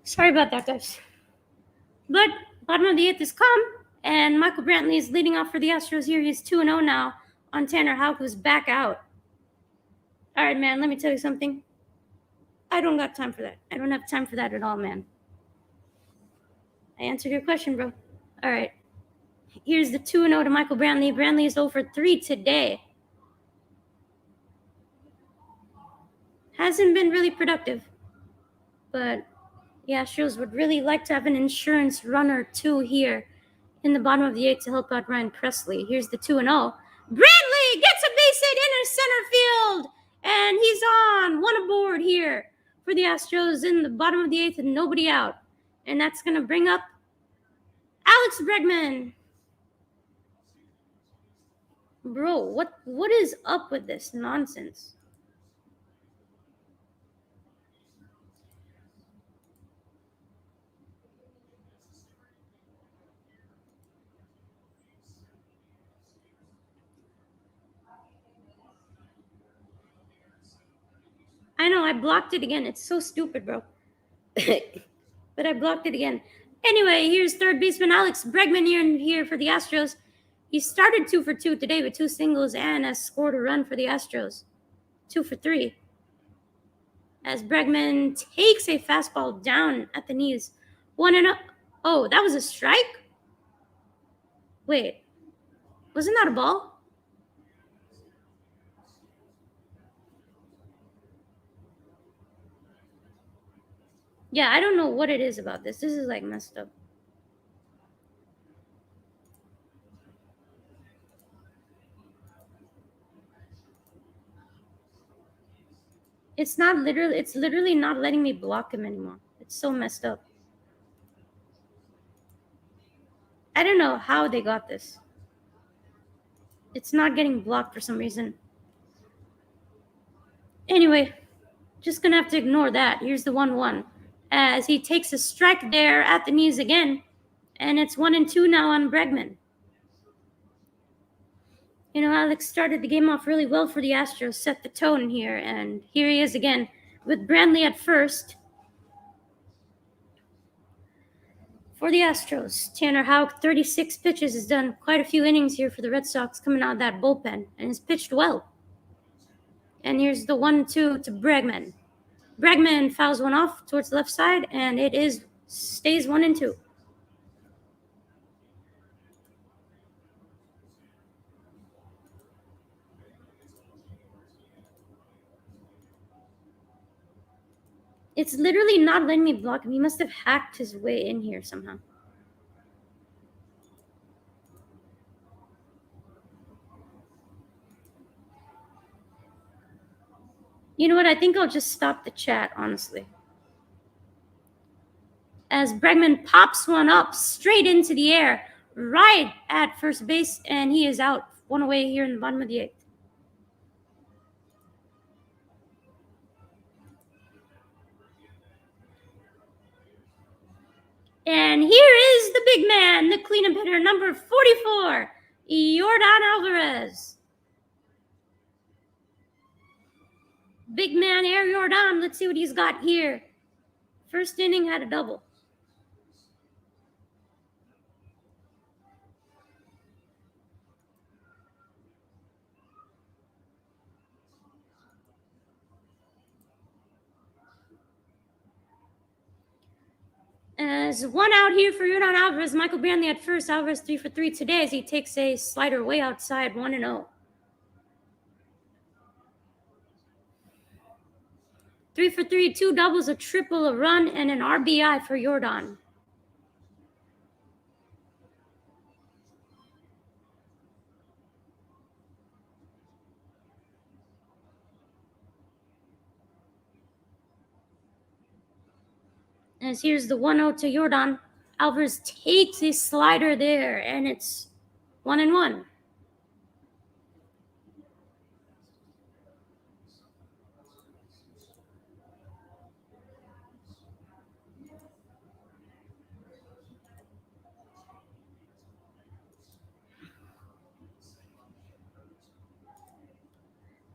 Sorry about that, guys. But bottom of the eighth is come, and Michael Brantley is leading off for the Astros here. He's 2-0 now on Tanner Houck, who's back out. All right, man, let me tell you something. I don't got time for that. I don't have time for that at all, man. I answered your question, bro. All right. Here's the 2-0 to Michael Brantley. Brantley is 0 for 3 today. Hasn't been really productive, but the Astros would really like to have an insurance runner too here in the bottom of the eighth to help out Ryan Presley. Here's the 2-0. Brantley gets a base hit into center field, and he's on one aboard here for the Astros in the bottom of the eighth and nobody out. And that's going to bring up Alex Bregman. Bro, what is up with this nonsense? I know, I blocked it again. It's so stupid, bro. But I blocked it again. Anyway, here's third baseman Alex Bregman here for the Astros. He started 2 for 2 today with 2 singles and has scored a run for the Astros. 2 for 3. As Bregman takes a fastball down at the knees. 1-0. Oh, that was a strike? Wait, wasn't that a ball? Yeah, I don't know what it is about this. This is like messed up. It's literally not letting me block him anymore. It's so messed up. I don't know how they got this. It's not getting blocked for some reason. Anyway, just gonna have to ignore that. Here's the 1-1. As he takes a strike there at the knees again. And it's 1-2 now on Bregman. You know, Alex started the game off really well for the Astros, set the tone here, and here he is again with Brantley at first. For the Astros, Tanner Houck, 36 pitches, has done quite a few innings here for the Red Sox coming out of that bullpen, and has pitched well. And here's the 1-2 to Bregman. Bregman fouls one off towards the left side, and it stays 1-2. It's literally not letting me block him. He must have hacked his way in here somehow. You know what? I think I'll just stop the chat, honestly. As Bregman pops one up straight into the air, right at first base, and he is out. One away here in the bottom of the eighth. And here is the big man, the cleanup hitter, number 44, Yordan Alvarez. Big man, Air Yordan. Let's see what he's got here. First inning had a double. As one out here for Yordan Alvarez. Michael Brantley at first. Alvarez 3 for 3 today as he takes a slider way outside, 1-0. 3 for 3, 2 doubles, a triple, a run, and an RBI for Yordan. As here's the 1-0 to Yordan. Alvarez takes his slider there, and it's 1-1.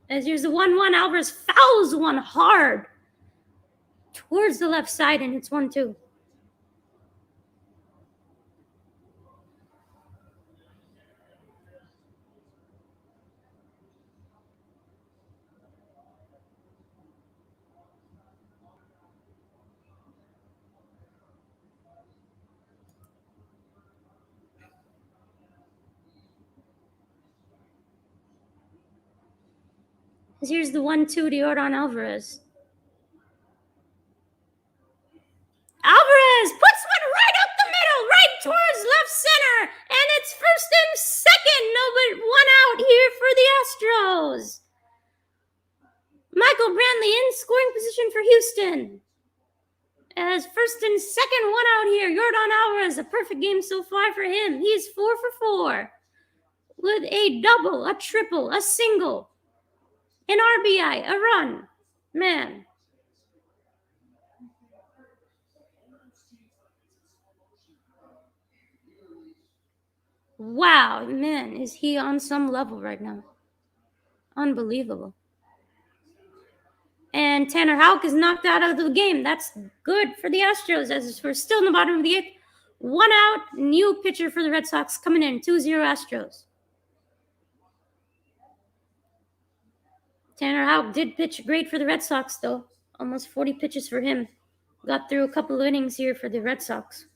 As here's the 1-1, Alvarez fouls one hard towards the left side, and it's 1-2. As here's the 1-2 to Yordan Alvarez. Alvarez puts one right up the middle, right towards left center, and it's first and second. No, but one out here for the Astros. Michael Brantley in scoring position for Houston. As first and second, one out here. Yordan Alvarez, a perfect game so far for him. He's 4 for 4 with a double, a triple, a single, an RBI, a run. Man. Wow, man, is he on some level right now? Unbelievable. And Tanner Houck is knocked out of the game. That's good for the Astros as we're still in the bottom of the 8th. One out, new pitcher for the Red Sox coming in, 2-0 Astros. Tanner Houck did pitch great for the Red Sox, though. Almost 40 pitches for him. Got through a couple of innings here for the Red Sox.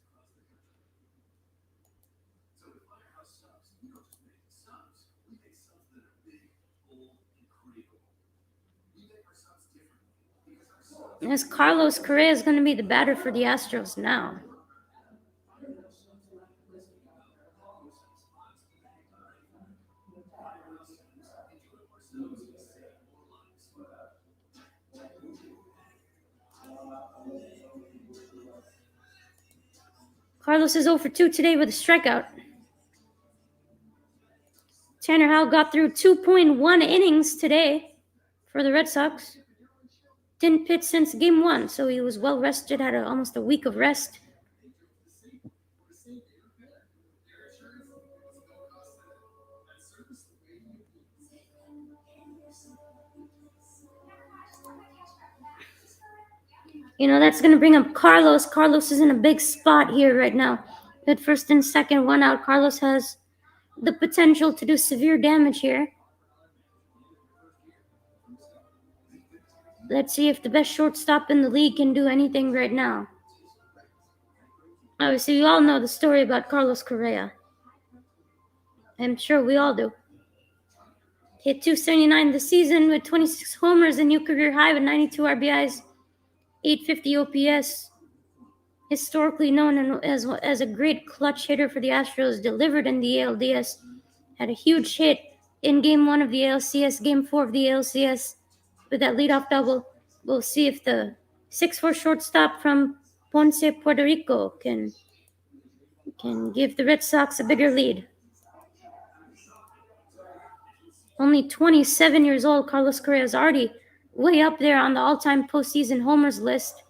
As Carlos Correa is going to be the batter for the Astros now. Carlos is 0 for 2 today with a strikeout. Tanner Houck got through 2.1 innings today for the Red Sox. Didn't pitch since game 1, so he was well rested, had almost a week of rest. You know, that's going to bring up Carlos. Carlos is in a big spot here right now. At first and second, one out. Carlos has the potential to do severe damage here. Let's see if the best shortstop in the league can do anything right now. Obviously, you all know the story about Carlos Correa. I'm sure we all do. Hit 279 this season with 26 homers, a new career high with 92 RBIs, 850 OPS. Historically known as a great clutch hitter for the Astros, delivered in the ALDS. Had a huge hit in Game 1 of the ALCS, Game 4 of the ALCS with that leadoff double. We'll see if the 6'4" shortstop from Ponce, Puerto Rico can give the Red Sox a bigger lead. Only 27 years old, Carlos Correa is already way up there on the all-time postseason homers list.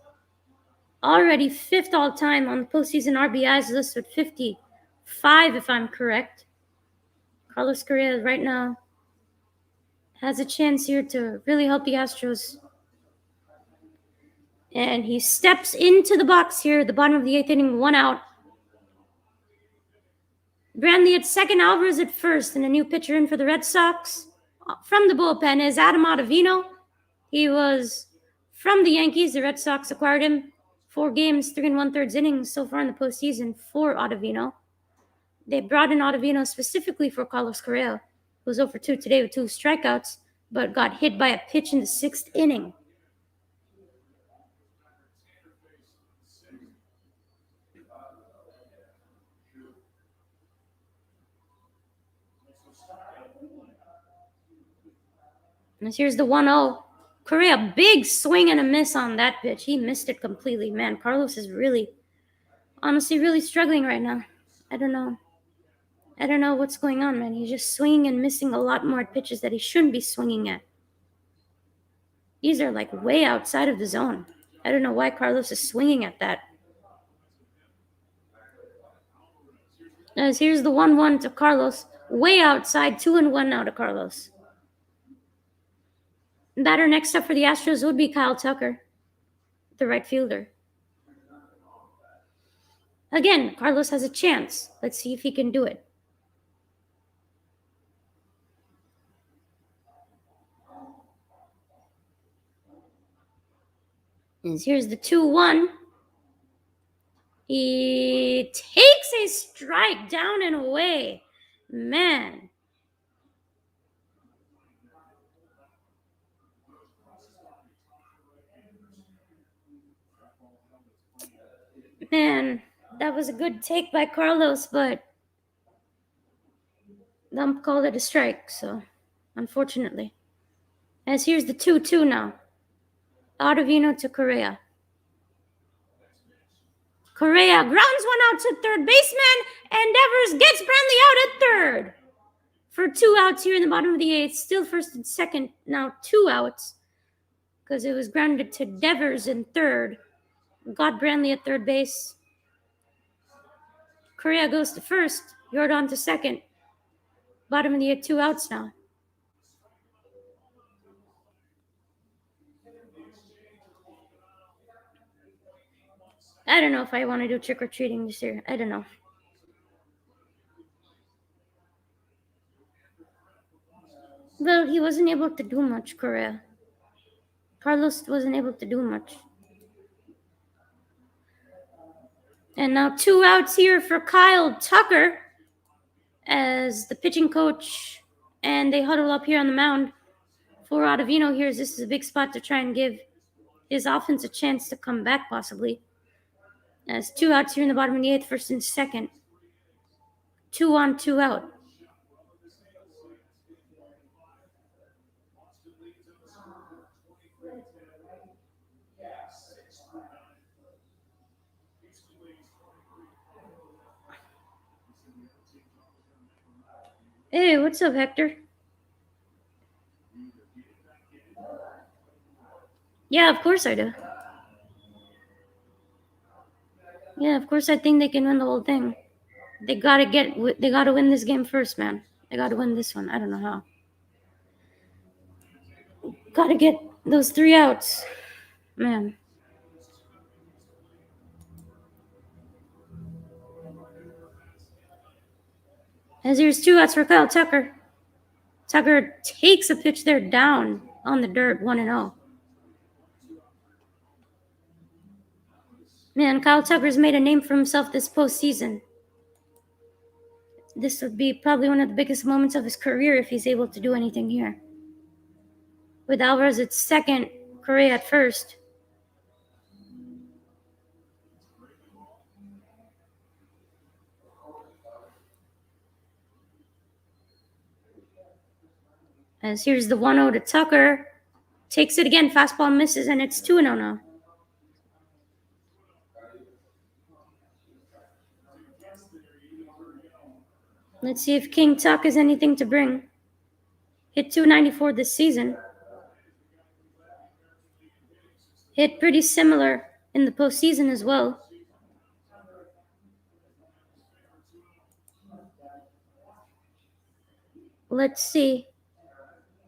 already 5th all-time on the postseason RBIs list with 55, if I'm correct. Carlos Correa right now has a chance here to really help the Astros. And he steps into the box here at the bottom of the 8th inning, 1 out. Brantley at second, Alvarez at first, and a new pitcher in for the Red Sox. From the bullpen is Adam Ottavino. He was from the Yankees. The Red Sox acquired him. 4 games, 3 1/3 innings so far in the postseason for Ottavino. They brought in Ottavino specifically for Carlos Correa, who was 0 for 2 today with 2 strikeouts, but got hit by a pitch in the 6th inning. And here's the 1-0. Correa, big swing and a miss on that pitch. He missed it completely. Man, Carlos is honestly, really struggling right now. I don't know what's going on, man. He's just swinging and missing a lot more pitches that he shouldn't be swinging at. These are like way outside of the zone. I don't know why Carlos is swinging at that. As here's the 1-1 to Carlos. Way outside, 2-1 now to Carlos. Batter next up for the Astros would be Kyle Tucker, the right fielder. Again, Carlos has a chance. Let's see if he can do it. And here's the 2-1. He takes a strike down and away. Man. Man, that was a good take by Carlos, but the ump called it a strike, so unfortunately. As here's the 2-2 now. Ottavino to Correa. Correa grounds one out to third baseman, and Devers gets Brantley out at third. For 2 outs here in the bottom of the 8th. Still first and second, now 2 outs. Because it was grounded to Devers in third. Got Brantley at third base. Correa goes to first. Jordan to second. Bottom of the 8th, 2 outs now. I don't know if I want to do trick-or-treating this year. I don't know. Well, he wasn't able to do much, Correa. Carlos wasn't able to do much. And now 2 outs here for Kyle Tucker as the pitching coach, and they huddle up here on the mound for Ottavino here. This is a big spot to try and give his offense a chance to come back possibly. As 2 outs here in the bottom of the 8th, first and second. 2 on, 2 out. Hey, what's up, Hector? Yeah, of course I do. Yeah, of course I think they can win the whole thing. They gotta win this game first, man. They gotta win this one. I don't know how. Gotta get those 3 outs, man. As here's 2 outs for Kyle Tucker. Tucker takes a pitch there down on the dirt, 1-0. Man, Kyle Tucker's made a name for himself this postseason. This would be probably one of the biggest moments of his career if he's able to do anything here. With Alvarez at second, Correa at first. As here's the 1-0 to Tucker. Takes it again, fastball misses, and it's 2-0 now. Let's see if King Tuck has anything to bring. Hit .294 this season. Hit pretty similar in the postseason as well. Let's see.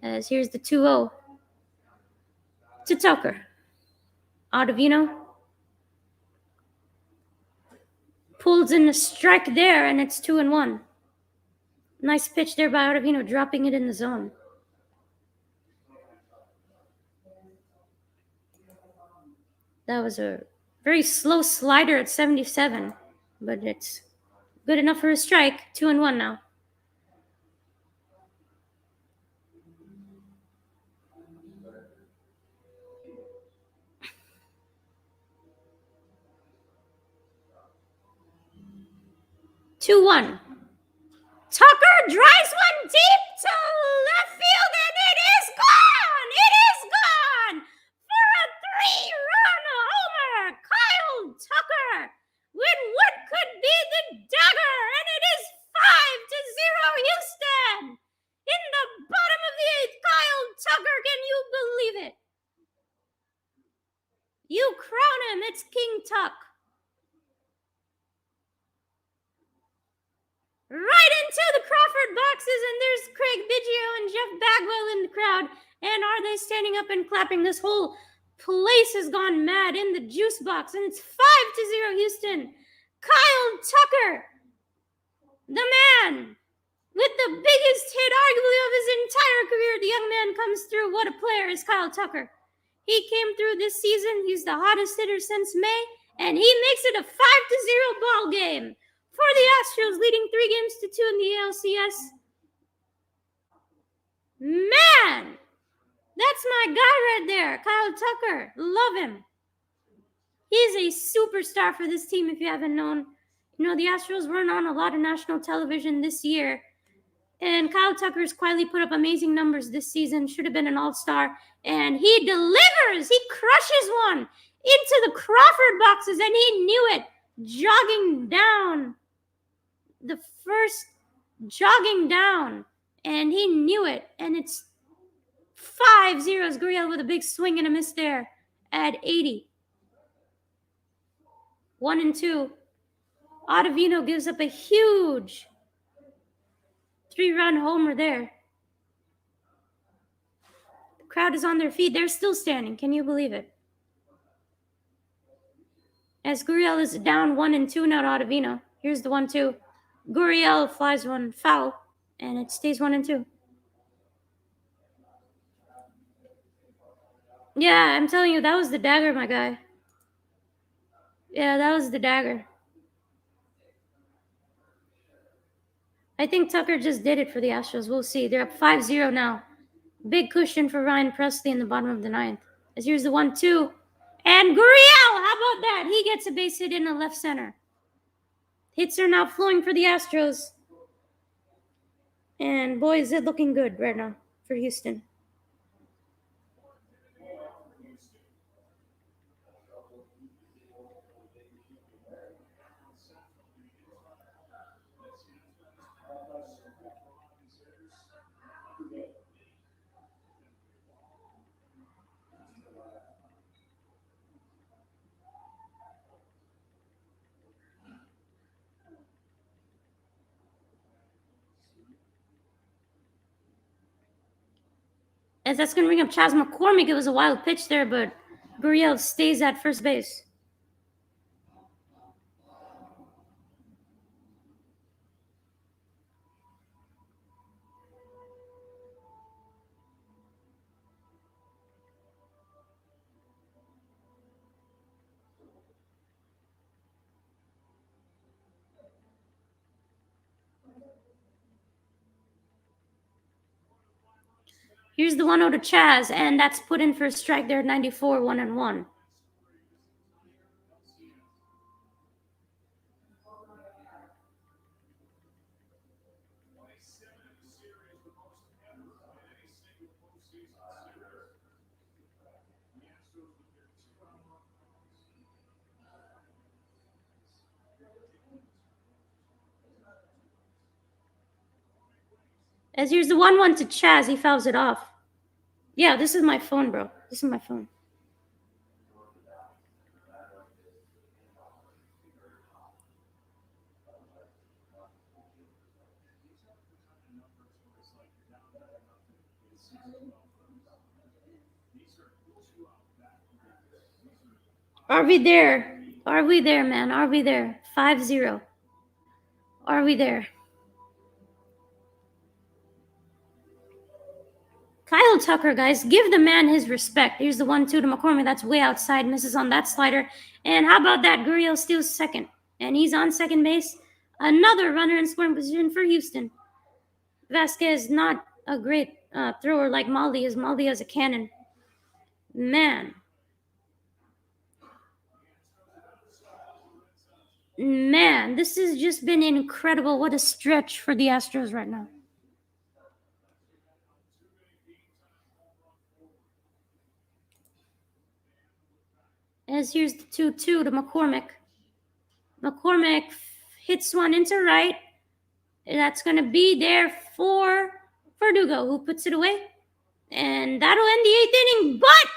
As here's the 2-0 to Tucker. Ottavino pulls in a strike there, and it's 2-1. Nice pitch there by Ottavino, dropping it in the zone. That was a very slow slider at 77, but it's good enough for a strike. 2-1 now. Two one. Tucker drives one deep to left field, and it is gone! It is gone! For a 3-run homer, Kyle Tucker with what could be the dagger, and it is 5-0 Houston! In the bottom of the 8th, Kyle Tucker, can you believe it? You crown him, it's King Tuck. Right into the Crawford boxes, and there's Craig Biggio and Jeff Bagwell in the crowd. And are they standing up and clapping? This whole place has gone mad in the juice box, and it's 5-0 Houston. Kyle Tucker, the man with the biggest hit arguably of his entire career. The young man comes through. What a player is Kyle Tucker. He came through this season. He's the hottest hitter since May, and he makes it a 5-0 ball game for the Astros, leading 3-2 in the ALCS. Man, that's my guy right there, Kyle Tucker. Love him. He's a superstar for this team, if you haven't known. You know, the Astros weren't on a lot of national television this year, and Kyle Tucker's quietly put up amazing numbers this season. Should have been an all-star, and he delivers. He crushes one into the Crawford boxes, and he knew it, jogging down. The first jogging down, and he knew it, and it's 5-0. Gurriel with a big swing and a miss there at 80. 1-2. Ottavino gives up a huge 3-run homer there. The crowd is on their feet. They're still standing. Can you believe it? As Gurriel is down 1-2 now to Ottavino. Here's the 1-2. Gurriel flies one foul, and it stays 1-2. Yeah, I'm telling you, that was the dagger, my guy. Yeah, that was the dagger. I think Tucker just did it for the Astros. We'll see. They're up 5-0 now. Big cushion for Ryan Presley in the bottom of the 9th. As here's the 1-2. And Gurriel, how about that? He gets a base hit in the left center. Hits are now flowing for the Astros. And boy, is it looking good right now for Houston. As that's going to bring up Chas McCormick. It was a wild pitch there, but Gurriel stays at first base. Here's the 1-0 to Chas, and that's put in for a strike there at 94, 1-1. As here's the 1-1 to Chas, he fouls it off. Yeah, this is my phone, bro. This is my phone. Are we there? Are we there, man? Are we there? 5-0. Are we there? Kyle Tucker, guys, give the man his respect. Here's the 1-2 to McCormick. That's way outside. Misses on that slider. And how about that? Gurriel steals second. And he's on second base. Another runner in scoring position for Houston. Vasquez, not a great thrower like Maldi is. Maldi has a cannon. Man, this has just been incredible. What a stretch for the Astros right now. As here's the 2-2 to McCormick. McCormick hits one into right. That's going to be there for Verdugo, who puts it away. And that'll end the 8th inning. But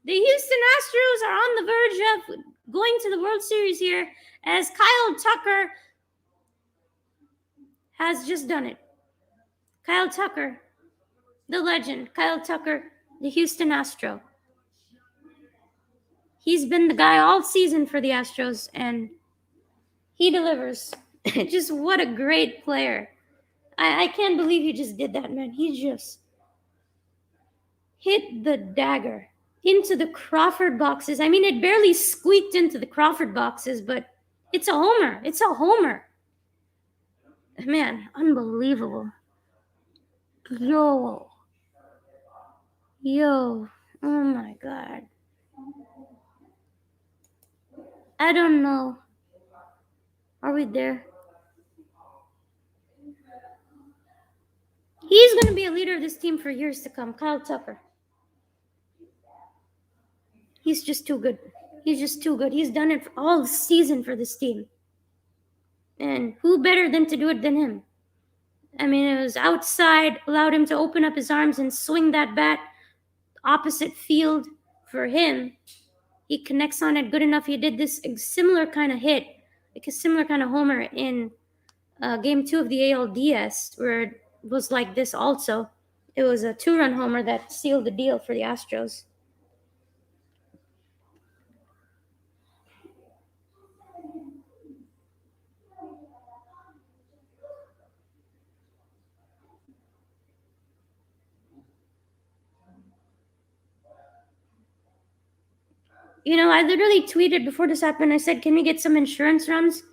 the Houston Astros are on the verge of going to the World Series here, as Kyle Tucker has just done it. Kyle Tucker, the legend, Kyle Tucker, the Houston Astro. He's been the guy all season for the Astros, and he delivers. Just what a great player. I can't believe he just did that, man. He just hit the dagger into the Crawford boxes. I mean, it barely squeaked into the Crawford boxes, but it's a homer. It's a homer. Man, unbelievable. Yo. Oh my God. I don't know. Are we there? He's going to be a leader of this team for years to come. Kyle Tucker. He's just too good. He's just too good. He's done it for all season for this team. And who better than to do it than him? I mean, it was outside, allowed him to open up his arms and swing that bat opposite field for him. He connects on it good enough. He did this similar kind of hit, like a similar kind of homer in Game 2 of the ALDS, where it was like this also. It was a 2-run homer that sealed the deal for the Astros. You know, I literally tweeted before this happened. I said, can we get some insurance runs?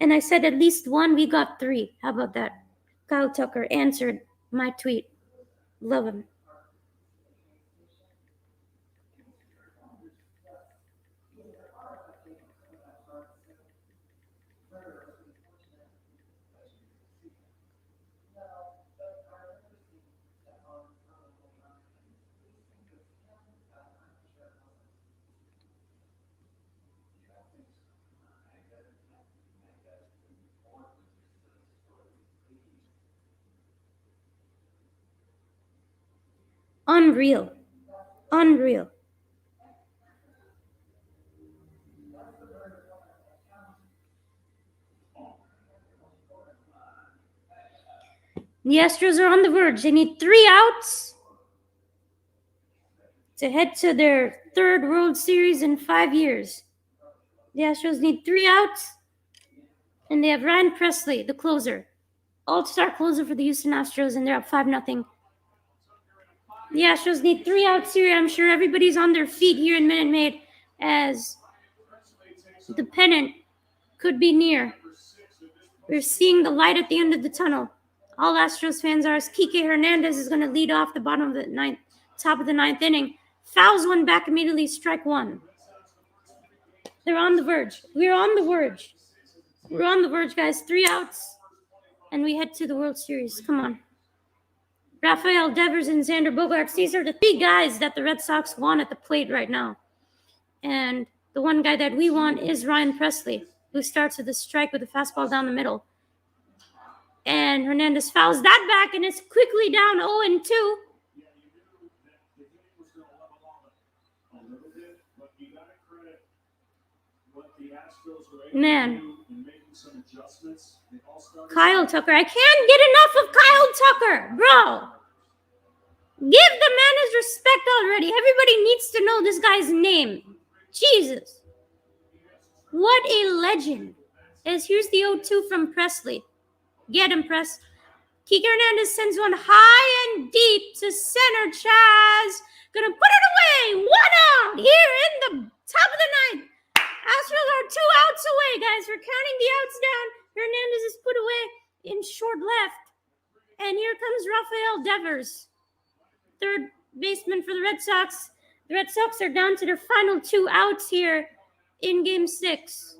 And I said, at least one. We got 3. How about that? Kyle Tucker answered my tweet. Love him. Unreal. Unreal. The Astros are on the verge. They need 3 outs to head to their 3rd World Series in 5 years. The Astros need 3 outs, and they have Ryan Presley, the closer, all-star closer for the Houston Astros, and they're up 5-0. The Astros need 3 outs here. I'm sure everybody's on their feet here in Minute Maid, as the pennant could be near. We're seeing the light at the end of the tunnel. All Astros fans are, as Kike Hernandez is going to lead off the bottom of the top of the 9th inning. Fouls one back immediately, strike 1. They're on the verge. We're on the verge. We're on the verge, guys. 3 outs, and we head to the World Series. Come on. Rafael Devers and Xander Bogaerts. These are the 3 guys that the Red Sox want at the plate right now. And the one guy that we want is Ryan Presley, who starts with a strike with a fastball down the middle. And Hernandez fouls that back, and it's quickly down 0-2. Man. Kyle Tucker. I can't get enough of Kyle Tucker, bro. Give the man his respect already. Everybody needs to know this guy's name. Jesus. What a legend. As here's the 0-2 from Presley. Get him, Press. Kike Hernandez sends one high and deep to center. Chaz gonna put it away. One out here in the top of the ninth. Astros are 2 outs away, guys. We're counting the outs down. Hernandez is put away in short left. And here comes Rafael Devers, third baseman for the Red Sox. The Red Sox are down to their final 2 outs here in Game 6.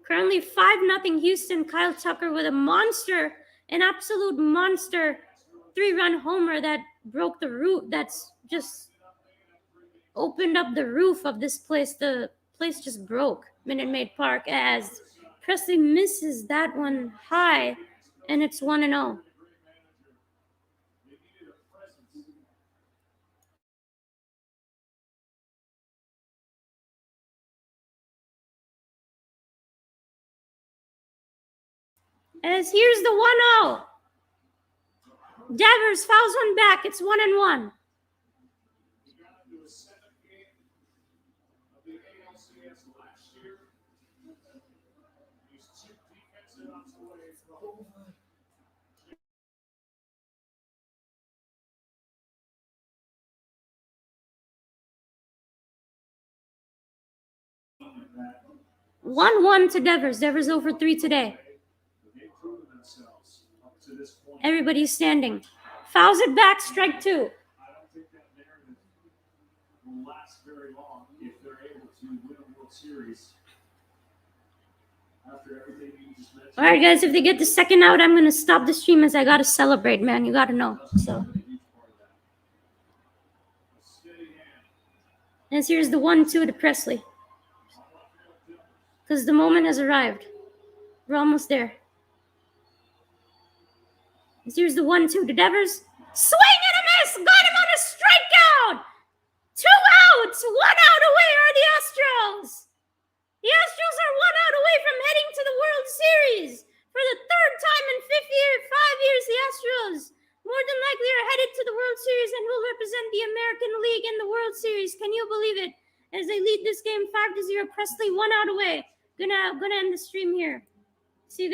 Currently 5-0 Houston. Kyle Tucker with a monster, an absolute monster 3-run homer that broke the roof. That's just opened up the roof of this place. The place just broke, Minute Maid Park, as Presley misses that one high, and it's 1-0. As here's the 1-0. Devers fouls one back. It's 1-1. One to Devers. Devers over 3 today. Everybody's standing. Fouls it back, strike 2. I don't think that narrative will last very long if they're able to win a World Series after everything you just mentioned. All right, guys, if they get the second out, I'm going to stop the stream as I got to celebrate, man. You got to know. So, and here's the 1-2 to Presley. Because the moment has arrived. We're almost there. Here's the 1-2 to Devers. Swing and a miss! Got him on a strikeout! 2 outs! 1 out away are the Astros! The Astros are 1 out away from heading to the World Series! For the 3rd time in 5 years, the Astros more than likely are headed to the World Series and will represent the American League in the World Series. Can you believe it? As they lead this game 5-0, Presley 1 out away. Gonna end the stream here.